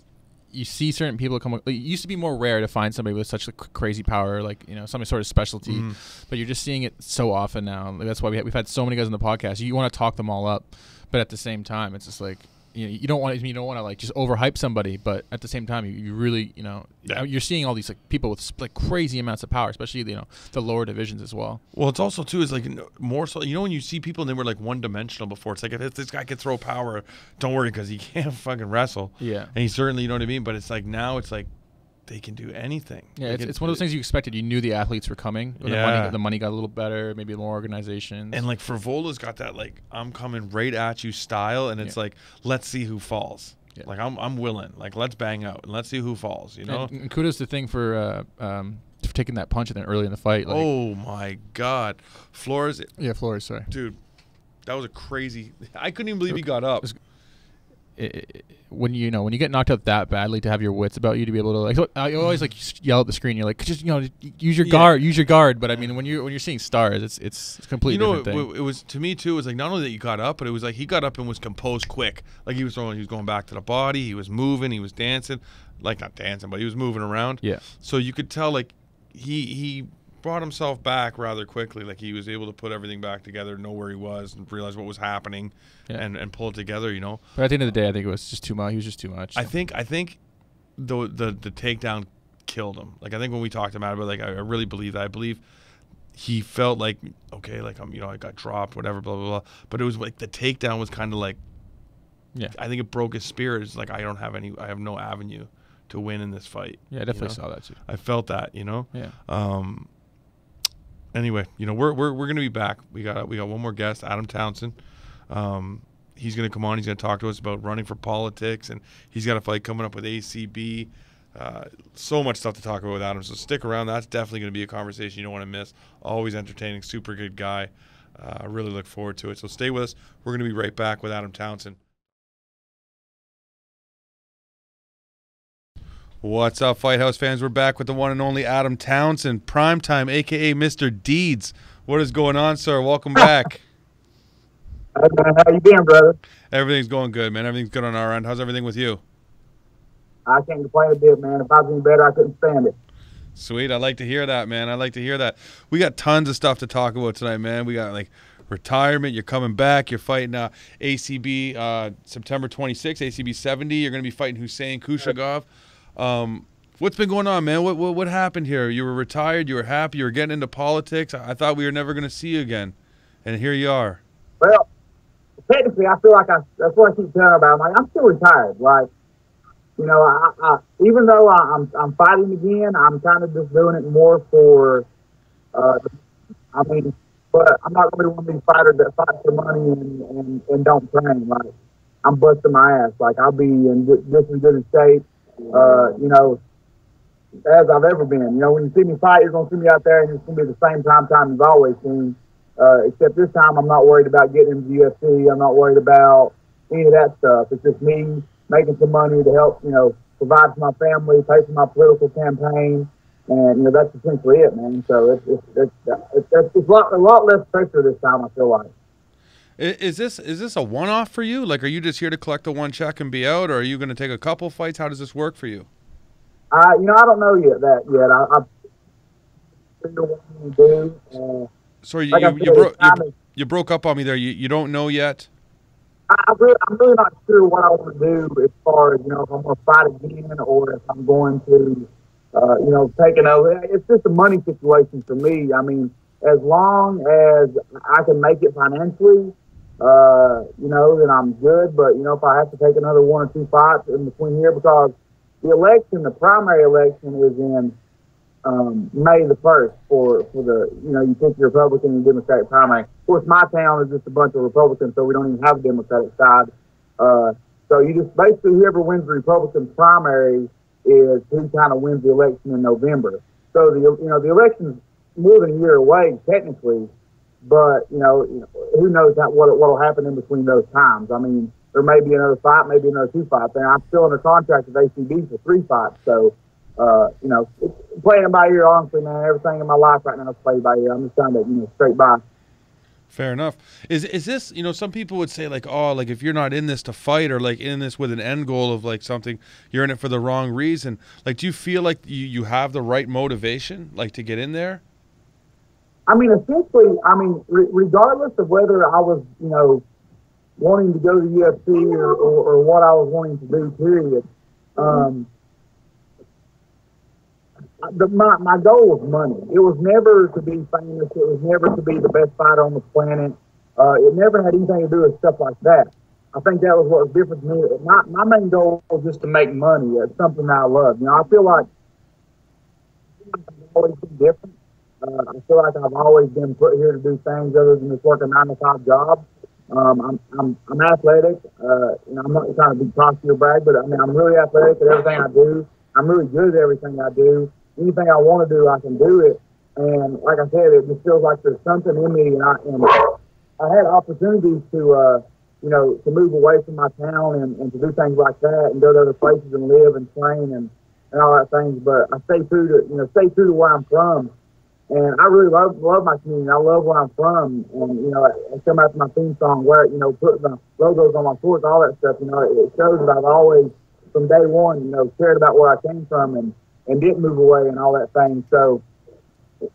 you see certain people come. It used to be more rare to find somebody with such crazy power, like some sort of specialty. But you're just seeing it so often now. Like, that's why we've had so many guys on the podcast. You want to talk them all up, but at the same time, it's just like you don't want to like just overhype somebody. But at the same time, you really you're seeing all these like people with like crazy amounts of power, especially the lower divisions as well. Well, it's also too is like more so when you see people and they were like one dimensional before. It's like if this guy can throw power, don't worry because he can't fucking wrestle. Yeah, and he certainly, you know what I mean. But it's like now it's like they can do anything. Yeah, it's one of those things you expected. You knew the athletes were coming. Yeah. The money got a little better, maybe more organizations. And like Frevola's got that like I'm coming right at you style, and it's like let's see who falls. Yeah. Like I'm willing. Like let's bang out and let's see who falls. And kudos to Thing for taking that punch and then early in the fight. Like, oh my God, Flores. Yeah, Flores. Sorry, dude, that was a crazy. I couldn't even believe he got up. when you get knocked out that badly, to have your wits about you, to be able to, like, so I always like yell at the screen. You're like, just use your guard. But I mean, when you're seeing stars, it's a completely different thing. It was, to me too. It was like not only that you got up, but it was like he got up and was composed quick. Like he was going back to the body. He was moving. He was dancing, like not dancing, but he was moving around. Yeah. So you could tell like he brought himself back rather quickly. Like he was able to put everything back together, know where he was, and realize what was happening, and pull it together. But at the end of the day, I think it was just too much. He was just too much. I think the takedown killed him. Like I think when we talked about it, but like I really believe that. I believe he felt like, okay, like I got dropped, whatever, blah blah blah. But it was like the takedown was kind of like, I think it broke his spirit. It's like I have no avenue to win in this fight. Yeah, I definitely saw that too. I felt that, Yeah. Anyway, we're gonna be back. We got one more guest, Adam Townsend. He's gonna come on. He's gonna talk to us about running for politics, and he's got a fight coming up with ACB. So much stuff to talk about with Adam. So stick around. That's definitely gonna be a conversation you don't want to miss. Always entertaining, super good guy. I really look forward to it. So stay with us. We're gonna be right back with Adam Townsend. What's up, Fight House fans? We're back with the one and only Adam Townsend, Primetime, a.k.a. Mr. Deeds. What is going on, sir? Welcome back. Hey, man, how you doing, brother? Everything's going good, man. Everything's good on our end. How's everything with you? I can't complain a bit, man. If I was any better, I couldn't stand it. Sweet. I like to hear that, man. I like to hear that. We got tons of stuff to talk about tonight, man. We got, like, retirement. You're coming back. You're fighting ACB September 26th, ACB 70. You're going to be fighting Husein Kushagov. What's been going on, man? What happened here? You were retired. You were happy. You were getting into politics. I thought we were never going to see you again, and here you are. Well, technically, I feel like that's what I keep telling about. I'm still retired. Like, I even though I'm fighting again, I'm kind of just doing it more for, but I'm not going to be one of these fighters that fight for money and don't train. Like, I'm busting my ass. Like, I'll be in just as good a shape. As I've ever been. When you see me fight, you're going to see me out there, and it's going to be the same time you've always seen. Except this time, I'm not worried about getting into the UFC. I'm not worried about any of that stuff. It's just me making some money to help, provide for my family, pay for my political campaign, and that's essentially it, man. So it's a lot less pressure this time, I feel like. Is this a one-off for you? Like, are you just here to collect the one check and be out, or are you going to take a couple fights? How does this work for you? I don't know yet. I've still wanting to do. Sorry, like you broke up on me there. You don't know yet? I'm really not sure what I want to do as far as, if I'm going to fight again or if I'm going to, take another. It's just a money situation for me. I mean, as long as I can make it financially, then I'm good. But, if I have to take another one or two fights in between here, because the primary election is in May the 1st for the, you pick your Republican and Democratic primary. Of course, my town is just a bunch of Republicans, so we don't even have a Democratic side. So you just basically, whoever wins the Republican primary is who kind of wins the election in November. So the election's more than a year away technically, but who knows what will happen in between those times. I mean, there may be another fight, maybe another two fights. And I'm still under contract with ACB for 3 fights. So, playing by ear, honestly, man. Everything in my life right now is played by ear. I'm just trying to, straight by. Fair enough. Is this, some people would say like, oh, like if you're not in this to fight or like in this with an end goal of like something, you're in it for the wrong reason. Like, do you feel like you have the right motivation, like to get in there? I mean, essentially, regardless of whether I was, wanting to go to the UFC or what I was wanting to do, period, my goal was money. It was never to be famous. It was never to be the best fighter on the planet. It never had anything to do with stuff like that. I think that was what was different to me. My main goal was just to make money. It's something that I love. I feel like I've always been different. I feel like I've always been put here to do things other than just work a 9-to-5 job. I'm athletic. I'm not trying to be cocky or brag, but I'm really athletic at everything I do. I'm really good at everything I do. Anything I want to do, I can do it. And like I said, it just feels like there's something in me, and I had opportunities to to move away from my town and to do things like that and go to other places and live and train and all that things. But I stay true to where I'm from. And I really love my community. I love where I'm from. And, I come out to my theme song, putting the logos on my shorts, all that stuff. It shows that I've always, from day one, cared about where I came from and didn't move away and all that thing. So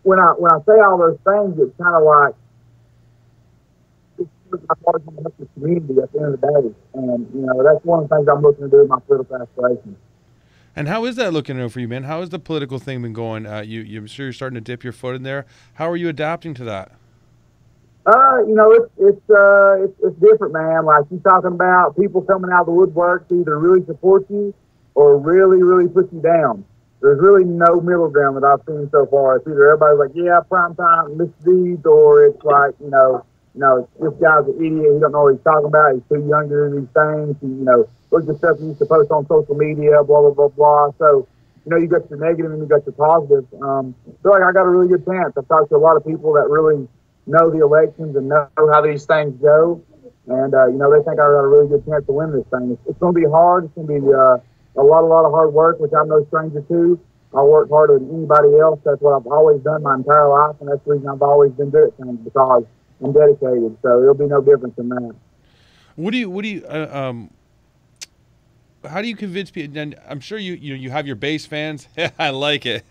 when I say all those things, it's kind of like, I'm always going to help the community at the end of the day. And, that's one of the things I'm looking to do with my political aspirations. And how is that looking for you, man? How has the political thing been going? I'm sure you're starting to dip your foot in there. How are you adapting to that? It's different, man. Like you talking about people coming out of the woodwork to either really support you or really, really put you down. There's really no middle ground that I've seen so far. It's either everybody's like, yeah, prime time misdeeds, or it's like, this guy's an idiot. He don't know what he's talking about. He's too young to do these things. Look at stuff you used to post on social media, blah, blah, blah, blah. So, you got your negative and you got your positive. I feel like I got a really good chance. I've talked to a lot of people that really know the elections and know how these things go. And, they think I got a really good chance to win this thing. It's going to be hard. It's going to be a lot of hard work, which I'm no stranger to. I work harder than anybody else. That's what I've always done my entire life, and that's the reason I've always been good at things, because I'm dedicated. So it'll be no different than that. How do you convince people? And I'm sure you have your base fans. I like it.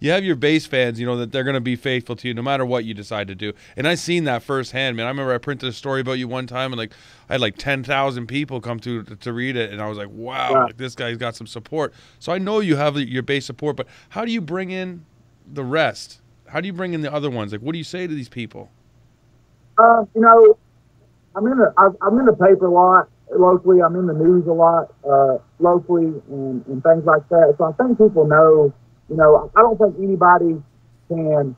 You have your base fans, that they're going to be faithful to you no matter what you decide to do. And I seen that firsthand, man. I remember I printed a story about you one time, and I had 10,000 people come to read it, and I was like, wow, this guy's got some support. So I know you have your base support, but how do you bring in the rest? How do you bring in the other ones? What do you say to these people? I'm in the paper a lot locally. I'm in the news a lot locally and things like that. So I think people know, I don't think anybody can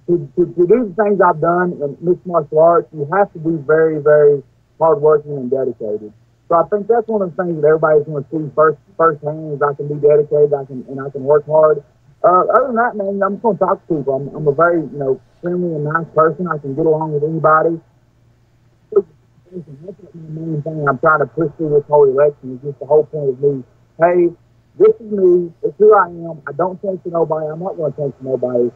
to do the things I've done in mixed martial arts. You have to be very, very hardworking and dedicated. So I think that's one of the things that everybody's going to see firsthand is I can be dedicated, I can work hard. Other than that, man, I'm just going to talk to people. I'm a very, friendly and nice person. I can get along with anybody. That's the main thing I'm trying to push through this whole election is just the whole point of me. Hey, this is me. It's who I am. I don't think to nobody. I'm not going to think to nobody.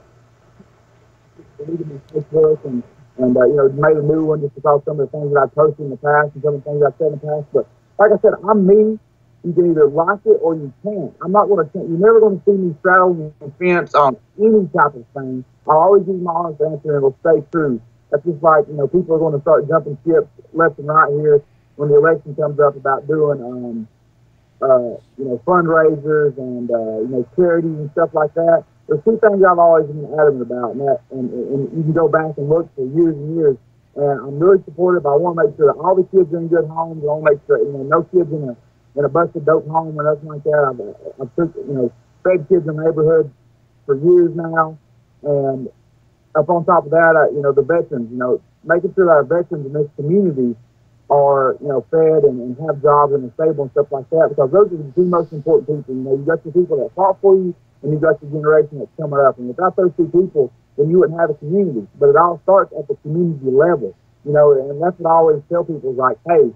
Deleted my Facebook and made a new one just because some of the things that I posted in the past and some of the things I said in the past. But like I said, I'm me. You can either like it or you can't. I'm not going to. You're never going to see me straddle the fence on any type of thing. I'll always use my honest answer and it'll stay true. That's just like, people are going to start jumping ships left and right here when the election comes up about doing, fundraisers and, charities and stuff like that. There's two things I've always been adamant about, and you can go back and look for years and years. And I'm really supportive. I want to make sure that all the kids are in good homes. I want to make sure, no kids in a busted dope home or nothing like that. I've took, fed kids in the neighborhood for years now. And up on top of that, the veterans, making sure that our veterans in this community are, fed and have jobs and are stable and stuff like that, because those are the two most important people. You got your people that fought for you, and you got your generation that's coming up. And without those two people, then you wouldn't have a community. But it all starts at the community level, and that's what I always tell people is like, hey,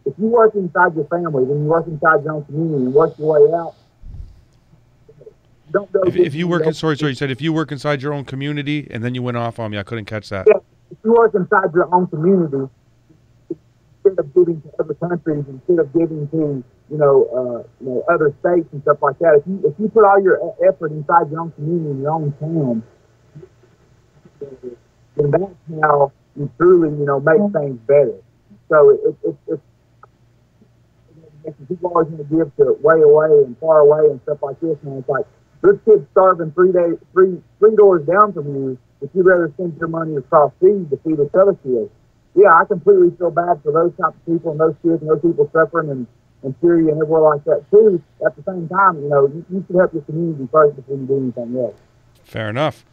if you work inside your family, then you work inside your own community and work your way out. Don't go if you work, sorry, you said if you work inside your own community, and then you went off on me, I couldn't catch that. Yeah, if you work inside your own community, instead of giving to other countries, instead of giving to other states and stuff like that, if you put all your effort inside your own community, in your own town, then that's how you truly make things better. So it's people always going to give to way away and far away and stuff like this, man. It's like, this kid's starving three doors down from you, if you'd rather send your money across seas to feed this other kid. Yeah, I completely feel bad for those type of people and those kids and those people suffering in Syria and everywhere like that too. At the same time, you should help your community first before you do anything else. Fair enough.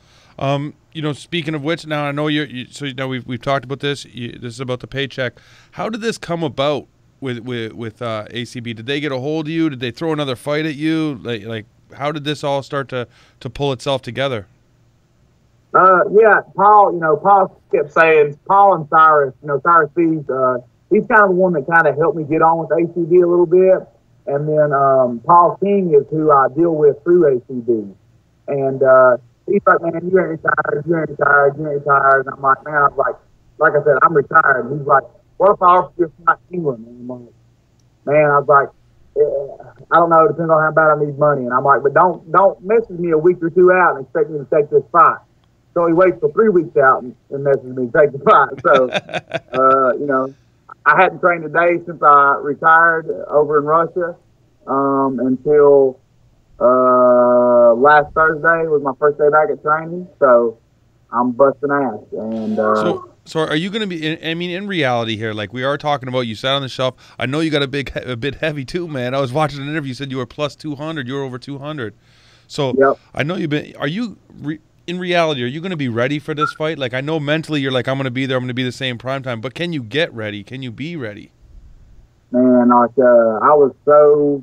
Speaking of which, now I know we've talked about this. This is about the paycheck. How did this come about with ACB? Did they get a hold of you? Did they throw another fight at you? Like how did this all start to pull itself together? Yeah, Paul, Paul kept saying, Paul and Cyrus, Cyrus Fees, he's kind of the one that kind of helped me get on with ACD a little bit. And then Paul King is who I deal with through ACD. And he's like, man, you ain't retired, you ain't retired, you ain't retired. And I'm like, man, I was like I said, I'm retired. And he's like, what if I offer you a fight in England? And I'm like, man, I was like, I don't know, it depends on how bad I need money. And I'm like, but don't message me a week or two out and expect me to take this fight. So he waits for 3 weeks out and messages me to take the fight. So, I hadn't trained a day since I retired over in Russia until last Thursday was my first day back at training. So I'm busting ass. And So are you going to be? I mean, in reality here, like we are talking about, you sat on the shelf. I know you got a bit heavy too, man. I was watching an interview. You said you were plus 200. You were over 200. So yep. I know you've been. Are you in reality? Are you going to be ready for this fight? Like I know mentally you're like, I'm going to be there. I'm going to be the same prime time. But can you get ready? Can you be ready? Man, I went to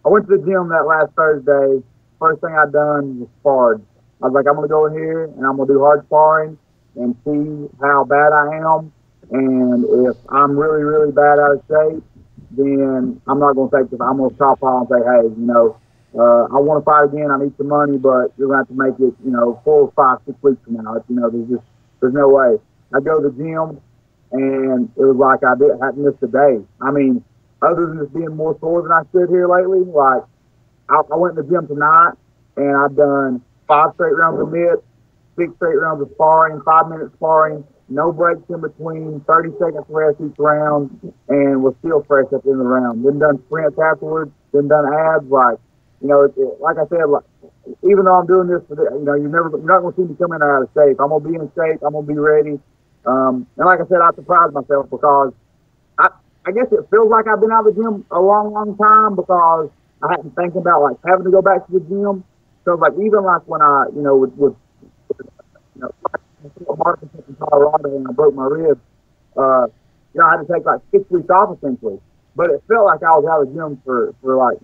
the gym that last Thursday. First thing I done was sparred. I was like, I'm going to go in here and I'm going to do hard sparring and see how bad I am. And if I'm really, really bad out of shape, then I'm not going to take this. I'm going to stop Paul and say, hey, I want to fight again. I need some money, but you're going to have to make it, 4, 5, 6 weeks from now. There's no way. I go to the gym, and it was like I hadn't missed a day. I mean, other than just being more sore than I stood here lately, like I went to the gym tonight, and I've done 5 straight rounds of mitts, 6 straight rounds of sparring, 5-minute sparring, no breaks in between, 30 seconds rest each round, and was still fresh at the end of the round. Then done sprints afterwards, then done abs. Like, like I said, like, even though I'm doing this for you're not going to see me coming out of shape. I'm going to be in shape. I'm going to be ready. And like I said, I surprised myself because I guess it feels like I've been out of the gym a long, long time because I hadn't thinking about like having to go back to the gym. So like even like when I with Marcus in Colorado and I broke my ribs, I had to take like 6 weeks off essentially. But it felt like I was out of the gym for like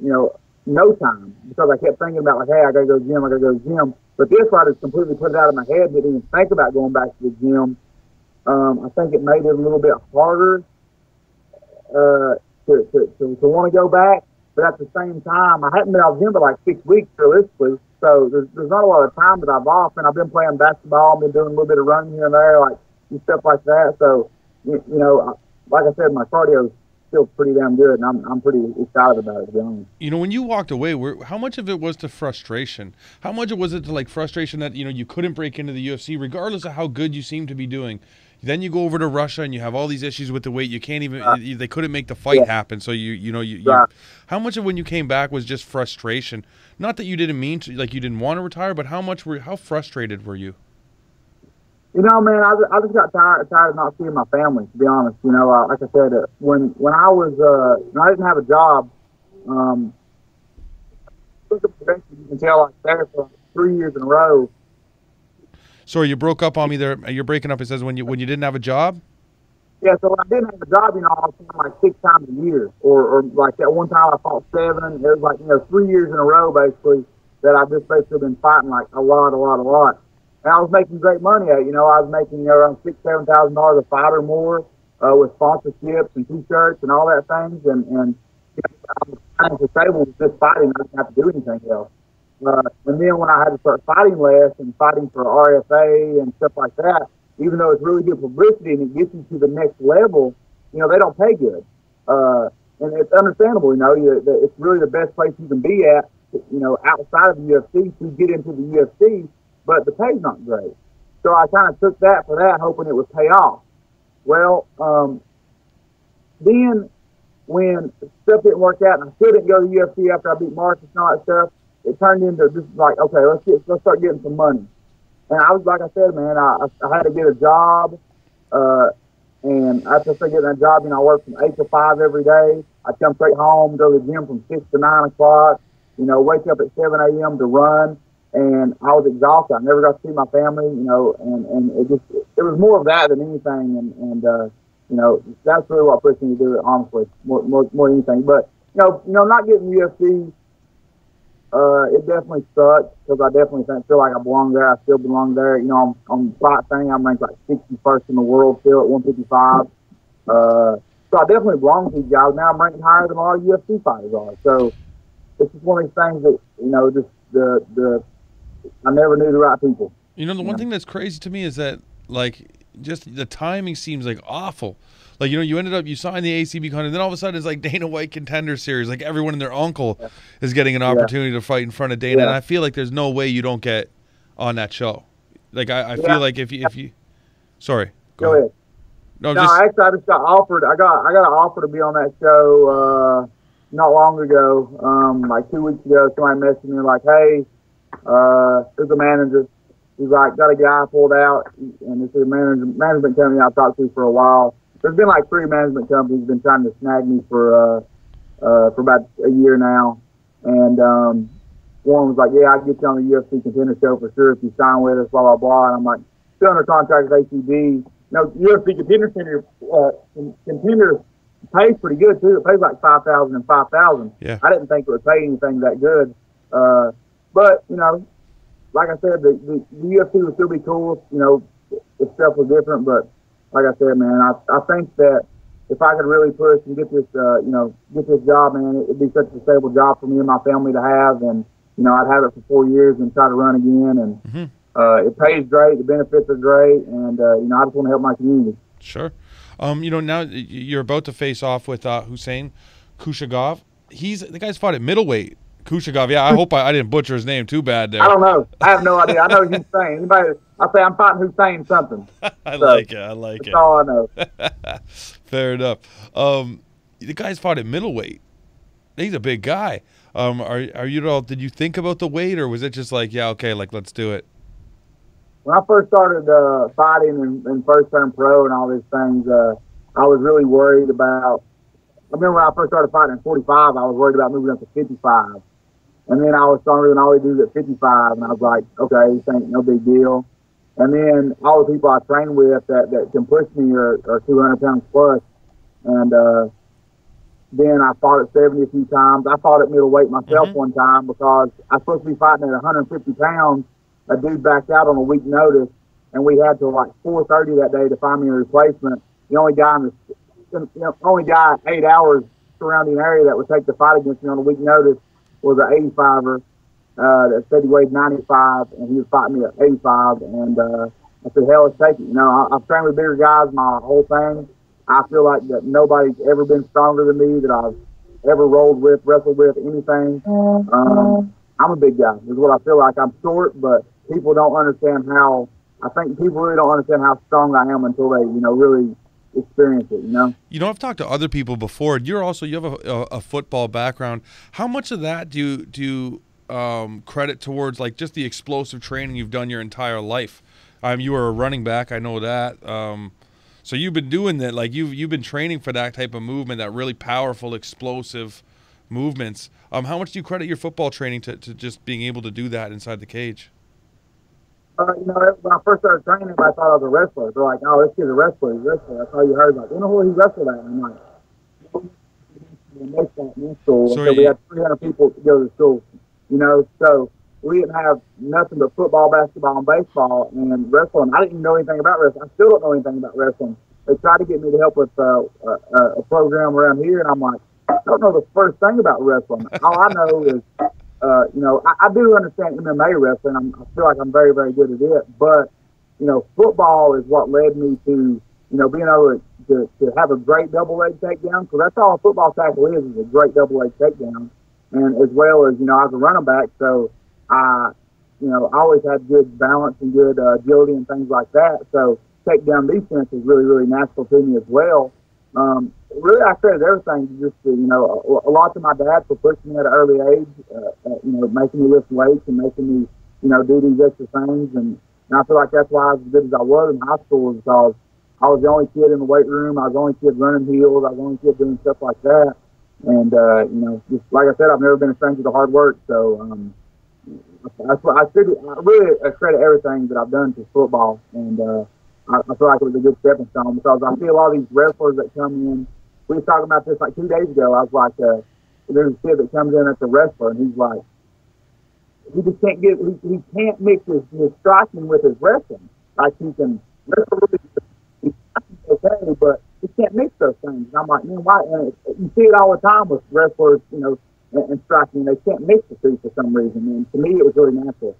no time because I kept thinking about like, hey, I gotta go to the gym. But this fight has completely put it out of my head. Didn't even think about going back to the gym. I think it made it a little bit harder to want to go back. But at the same time, I hadn't been out of the gym for like 6 weeks realistically. So there's not a lot of time that I've off, and I've been playing basketball, been doing a little bit of running here and there, like and stuff like that. So like I said, my cardio is still pretty damn good, and I'm pretty excited about it, to be honest. When you walked away, how much of it was to frustration? How much was it to like frustration that you couldn't break into the UFC, regardless of how good you seem to be doing? Then you go over to Russia and you have all these issues with the weight. You can't even. They couldn't make the fight happen. So how much of when you came back was just frustration? Not that you didn't mean to, like you didn't want to retire, but how frustrated were you? Man, I just got tired of not seeing my family, to be honest. Like I said, when I was, when I didn't have a job, you can tell I was there for 3 years in a row. Sorry, you broke up on me there. You're breaking up. It says when you didn't have a job? Yeah, so when I didn't have a job, I was fighting like 6 times a year. Or like that one time I fought 7. It was like, 3 years in a row, basically, that I just basically been fighting like a lot. And I was making great money at it. I was making around $6,000-$7,000 a fight or more with sponsorships and T-shirts and all that things. And I was kind of disabled with just fighting. I didn't have to do anything else. And then when I had to start fighting less and fighting for RFA and stuff like that, even though it's really good publicity and it gets you to the next level, they don't pay good. And it's understandable, it's really the best place you can be at, outside of the UFC to get into the UFC. But the pay's not great. So I kind of took that for that, hoping it would pay off. Well, then when stuff didn't work out and I still didn't go to the UFC after I beat Marcus and all that stuff, it turned into just like, okay, let's start getting some money. And I was, like I said, man, I had to get a job. And after I started getting that job, I worked from 8 to 5 every day. I'd come straight home, go to the gym from 6 to 9 o'clock, wake up at 7 a.m. to run. And I was exhausted. I never got to see my family, and it was more of that than anything. And that's really what pushed me to do it, honestly, more than anything. But, not getting UFC, It definitely sucks because I definitely feel like I belong there. I still belong there. You know, on the fight thing, I'm ranked like 61st in the world still at 155. So I definitely belong to these guys. Now I'm ranking higher than a lot of UFC fighters are. So it's just one of these things that, you know, just I never knew the right people. You know, the one thing that's crazy to me is that, like, just the timing seems like awful. Like, you know, you signed the ACB contract, and then all of a sudden it's like Dana White Contender Series. Like, everyone and their uncle is getting an opportunity to fight in front of Dana, and I feel like there's no way you don't get on that show. Like, I feel like if you sorry, go ahead. No, actually, I just got offered. I got an offer to be on that show not long ago. Like 2 weeks ago, somebody messaged me like, "Hey, there's a manager." He's like, "Got a guy pulled out," and this is a management company I've talked to for a while. There's been like 3 management companies been trying to snag me for about a year now, and one was like, "Yeah, I can get you on the UFC Contender Show for sure if you sign with us." Blah blah blah. And I'm like, still under contract with ACB. No, UFC Contender pays pretty good too. It pays like $5,000 and $5,000. Yeah. I didn't think it would pay anything that good, but you know, like I said, the UFC would still be cool. You know, if stuff was different, but like I said, man, I think that if I could really push and get this, get this job, man, it'd be such a stable job for me and my family to have, and you know, I'd have it for 4 years and try to run again, and it pays great, the benefits are great, and you know, I just want to help my community. Sure. You know, now you're about to face off with Husein Kushagov. The guy's fought at middleweight. Kushagov, yeah. I hope I didn't butcher his name too bad there. I don't know. I have no idea. I know Husein. Anybody? I say I'm fighting Husein something. I like it. That's all I know. Fair enough. The guy's fought at middleweight. He's a big guy. Are you at all? Did you think about the weight, or was it just like, yeah, okay, like let's do it? When I first started fighting and first turned pro and all these things, I was really worried about. I remember when I first started fighting at 45, I was worried about moving up to 55. And then I was stronger than all the dudes at 55, and I was like, okay, this ain't no big deal. And then all the people I train with that can push me are 200 pounds plus. And then I fought at 70 a few times. I fought at middleweight myself one time because I was supposed to be fighting at 150 pounds. A dude backed out on a week notice, and we had till like 4:30 that day to find me a replacement. The only guy only guy 8 hours surrounding area that would take the fight against me on a week notice was an 85er that said he weighed 95, and he was fighting me at 85. And I said, hell, let's take it. You know, I've trained with bigger guys my whole thing. I feel like that nobody's ever been stronger than me that I've ever rolled with, wrestled with, anything. I'm a big guy. Is what I feel like. I'm short, but people don't understand how. I think people really don't understand how strong I am until they, you know, really experience it. You know, I've talked to other people before. You have a football background. How much of that do you credit towards like just the explosive training you've done your entire life? You were a running back. I know that. So you've been doing that. Like you've been training for that type of movement, that really powerful, explosive movements. How much do you credit your football training to just being able to do that inside the cage? You know, when I first started training, I thought I was a wrestler. They're like, "Oh, this kid's a wrestler. He's a wrestler." That's all you heard. Like, you know who he wrestled at? And I'm like, so we had 300 people to go to school. You know, so we didn't have nothing but football, basketball, and baseball and wrestling. I didn't even know anything about wrestling. I still don't know anything about wrestling. They tried to get me to help with a program around here, and I'm like, I don't know the first thing about wrestling. All I know is, you know, I do understand MMA wrestling. I feel like I'm very, very good at it. But, you know, football is what led me to, you know, being able to have a great double leg takedown. Because that's all a football tackle is a great double leg takedown. And as well as, you know, I was a running back. So, I always had good balance and good agility and things like that. So, takedown defense is really, really natural to me as well. Really, I credit everything just to, you know, a lot to my dad for pushing me at an early age, you know, making me lift weights and making me, you know, do these extra things. And I feel like that's why I was as good as I was in high school, because I was the only kid in the weight room. I was the only kid running heels. I was the only kid doing stuff like that. And, you know, just like I said, I've never been a stranger to hard work. So that's what I really credit everything that I've done to football. And I feel like it was a good stepping stone, because I see a lot of these wrestlers that come in. We were talking about this like 2 days ago. I was like, there's a kid that comes in that's a wrestler, and he's like, he just can't get he can't mix his striking with his wrestling. Like he can wrestle really good. He's okay, but he can't mix those things. And I'm like, man, why? And you see it all the time with wrestlers, you know, and striking. They can't mix the two for some reason. And to me, it was really natural.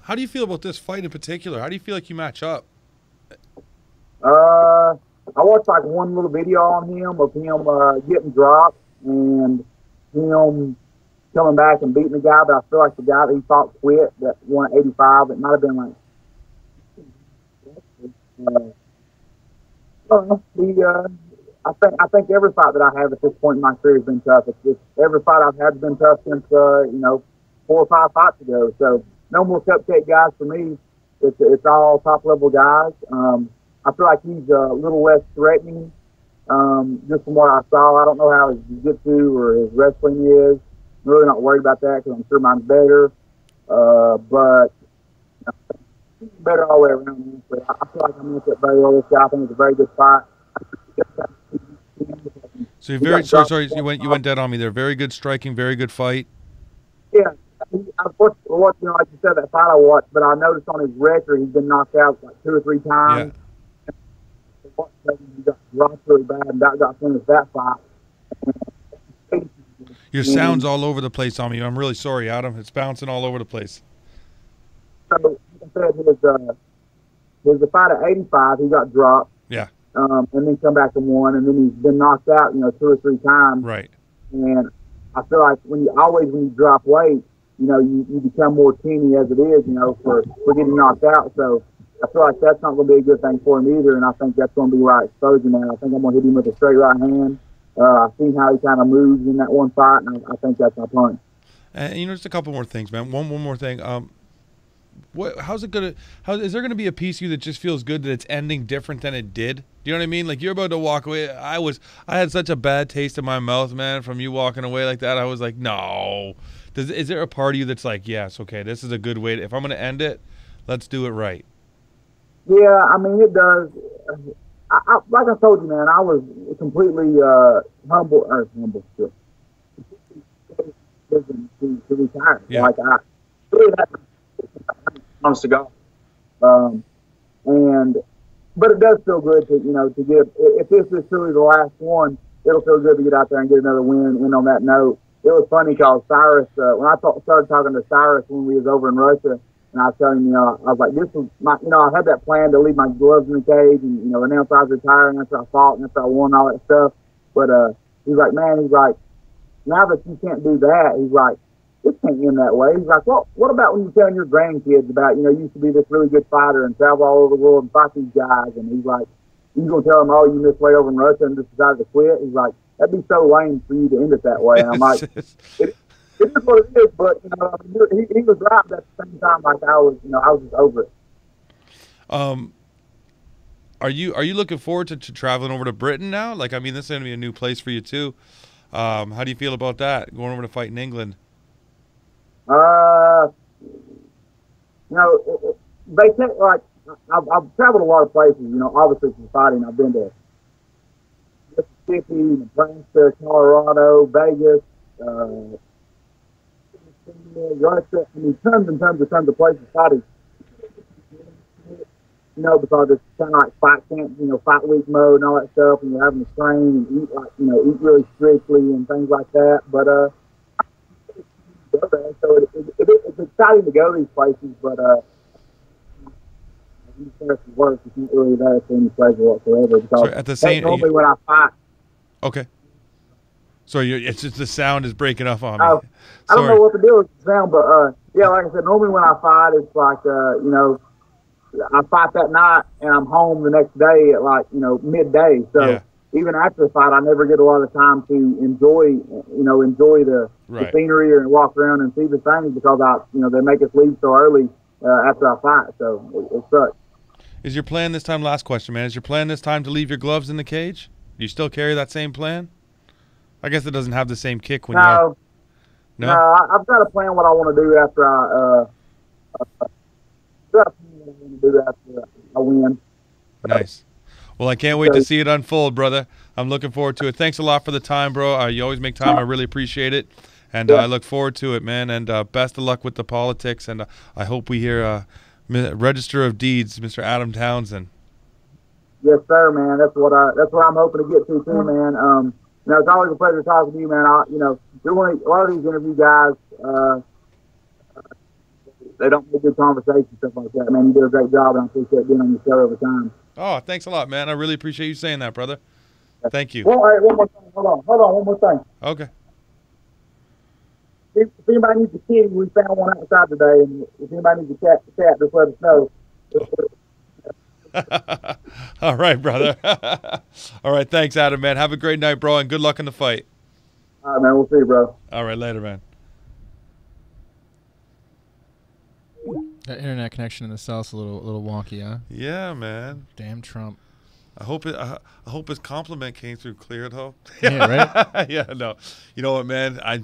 How do you feel about this fight in particular? How do you feel like you match up? I watched like one little video on him of him getting dropped and him coming back and beating the guy, but I feel like the guy that he fought quit, that 185, it might have been like, I think every fight that I have at this point in my career has been tough. It's every fight I've had has been tough since, 4 or 5 fights ago. So no more cupcake guys for me. It's all top level guys. I feel like he's a little less threatening, just from what I saw. I don't know how his jiu-jitsu or his wrestling is. I'm really not worried about that because I'm sure mine's better. But he's better all the way around. But I feel like I'm going to get very well this guy. I think it's a very good fight. So you're very sorry. You went dead on me there. Very good striking, very good fight. Yeah, I've watched, like you said, that fight I watched, but I noticed on his record he's been knocked out like 2 or 3 times. Yeah. He got dropped really bad, and that got finished that fight. Your sound's all over the place on me. I'm really sorry, Adam. It's bouncing all over the place. So, like I said, his fight at 85, he got dropped. Yeah. And then come back and won, and then he's been knocked out, 2 or 3 times. Right. And I feel like when you drop weight, you become more teeny as it is, for getting knocked out. So I feel like that's not going to be a good thing for him either, and I think that's going to be why I exposed him. I think I'm going to hit him with a straight right hand. I've seen how he kind of moves in that one fight, and I think that's my punch. And just a couple more things, man. One more thing. Is there gonna be a piece of you that just feels good that it's ending different than it did? Do you know what I mean? Like, you're about to walk away. I had such a bad taste in my mouth, man, from you walking away like that. I was like, no. Is there a part of you that's like, yes, okay, this is a good way if I'm gonna end it, let's do it right? Yeah, I mean, it does. Like I told you, man, I was completely humble, still. To retire. Yeah. Like, I really had honest to God. But it does feel good to get, if this is truly the last one, it'll feel good to get out there and get another win. And on that note, it was funny because Cyrus, when I started talking to Cyrus when we was over in Russia, and I was telling him, I was like, this was my, I had that plan to leave my gloves in the cage and, announce I was retiring after I fought and after I won all that stuff. But he's like, man, now that you can't do that, he's like, this can't end that way. He's like, well, what about when you're telling your grandkids about, you used to be this really good fighter and travel all over the world and fight these guys? And he's like, you going to tell them, oh, you missed weight over in Russia and just decided to quit? He's like, that'd be so lame for you to end it that way. And I'm like, it is what it is, but he was right, but at the same time, like I was just over it. Are you looking forward to traveling over to Britain now? Like, I mean, this is going to be a new place for you too. How do you feel about that, going over to fight in England? They take, like, I've traveled a lot of places, obviously for fighting. I've been to Mississippi, Nebraska, Colorado, Vegas, Russia. I mean, tons and tons of places fighting. Because it's kind of like fight camp, fight week mode and all that stuff, and you're having to train and eat eat really strictly and things like that. But so it's exciting to go to these places, but you start to work, you can't really let it any pleasure whatsoever. Because so at the same, normally when I fight. Okay. So it's just the sound is breaking up on me. I don't know what to do with the sound, but yeah, like I said, normally when I fight, it's like I fight that night and I'm home the next day at midday. So yeah. Even after the fight, I never get a lot of time to enjoy the scenery and walk around and see the things because they make us leave so early after I fight. So it sucks. Is your plan this time? Last question, man. Is your plan this time to leave your gloves in the cage? Do you still carry that same plan? I guess it doesn't have the same kick when you're. No, I've got a plan what I want to do after I win. Nice. Well, I can't wait to see it unfold, brother. I'm looking forward to it. Thanks a lot for the time, bro. You always make time. I really appreciate it. And I look forward to it, man. And best of luck with the politics. And I hope we hear Register of Deeds, Mr. Adam Townsend. Yes, sir, man. That's what I'm hoping to get to too, man. It's always a pleasure talking to you, man. You're a lot of these interview guys. They don't make good conversation, stuff like that, man. You do a great job, and I appreciate being on your show every time. Oh, thanks a lot, man. I really appreciate you saying that, brother. Thank you. Well, all right, one more thing. Hold on, one more thing. Okay. If anybody needs a kitty, we found one outside today, and if anybody needs a cat, just let us know. All right, brother. All right, thanks, Adam, man. Have a great night, bro, and good luck in the fight. All right, man. We'll see you, bro. All right, later, man. That internet connection in the South's a little wonky, huh? Yeah, man. Damn Trump. I hope his compliment came through clear though. Yeah, right. Yeah, no. You know what, man? I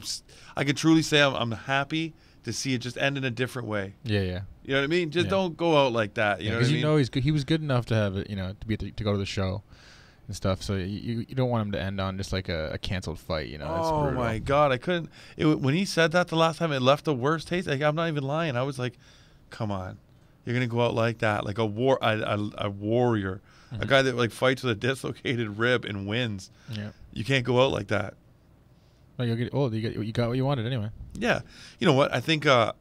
could truly say I'm happy to see it just end in a different way. Yeah, yeah. You know what I mean? Just don't go out like that. You know what I mean? You know he was good enough to have it. To go to the show and stuff. So you don't want him to end on just like a canceled fight. Oh my God, I couldn't. When he said that the last time, it left the worst taste. Like, I'm not even lying. I was like, come on, you're gonna go out like that, like a warrior, mm-hmm. A guy that like fights with a dislocated rib and wins. Yeah, you can't go out like that. No, you got what you wanted anyway. Yeah, you know what? I think the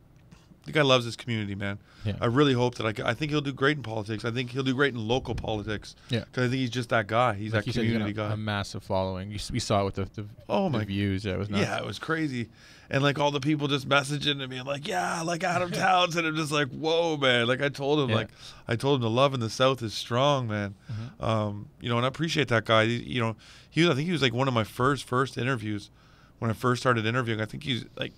guy loves his community, man. Yeah. I really hope that I think he'll do great in politics. I think he'll do great in local politics. Yeah, because I think he's just that guy. He's like that community guy. A massive following. We saw it with the views. Yeah, it was nuts. Yeah, it was crazy. And like all the people just messaging and being like, yeah, like Adam Townsend. I'm just like, whoa, man. Like I told him, the love in the South is strong, man. Mm-hmm. And I appreciate that guy. I think he was like one of my first interviews when I first started interviewing. I think he's like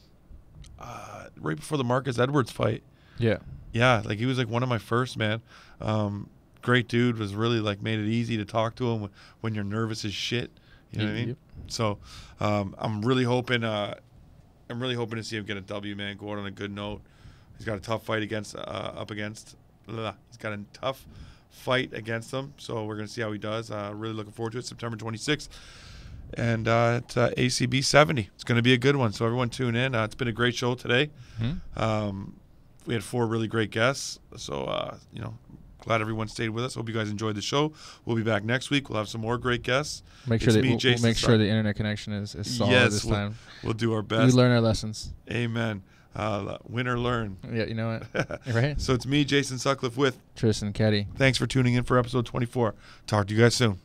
right before the Marcus Edwards fight. Yeah. Yeah, like he was like one of my first, man. Great dude, was really like made it easy to talk to him when you're nervous as shit. You know what I mean? Yep. So I'm really hoping to see him get a W, man. Go out on a good note. He's got a tough fight against He's got a tough fight against him. So we're gonna see how he does. Really looking forward to it. September 26th. And it's ACB 70. It's going to be a good one. So everyone tune in. It's been a great show today. Mm-hmm. We had 4 really great guests. So, glad everyone stayed with us. Hope you guys enjoyed the show. We'll be back next week. We'll have some more great guests. We'll make sure the internet connection is solid this time. We'll do our best. We learn our lessons. Amen. Win or learn. Yeah, you know what? Right? So it's me, Jason Sutcliffe, with Tristan Keddy. Thanks for tuning in for episode 24. Talk to you guys soon.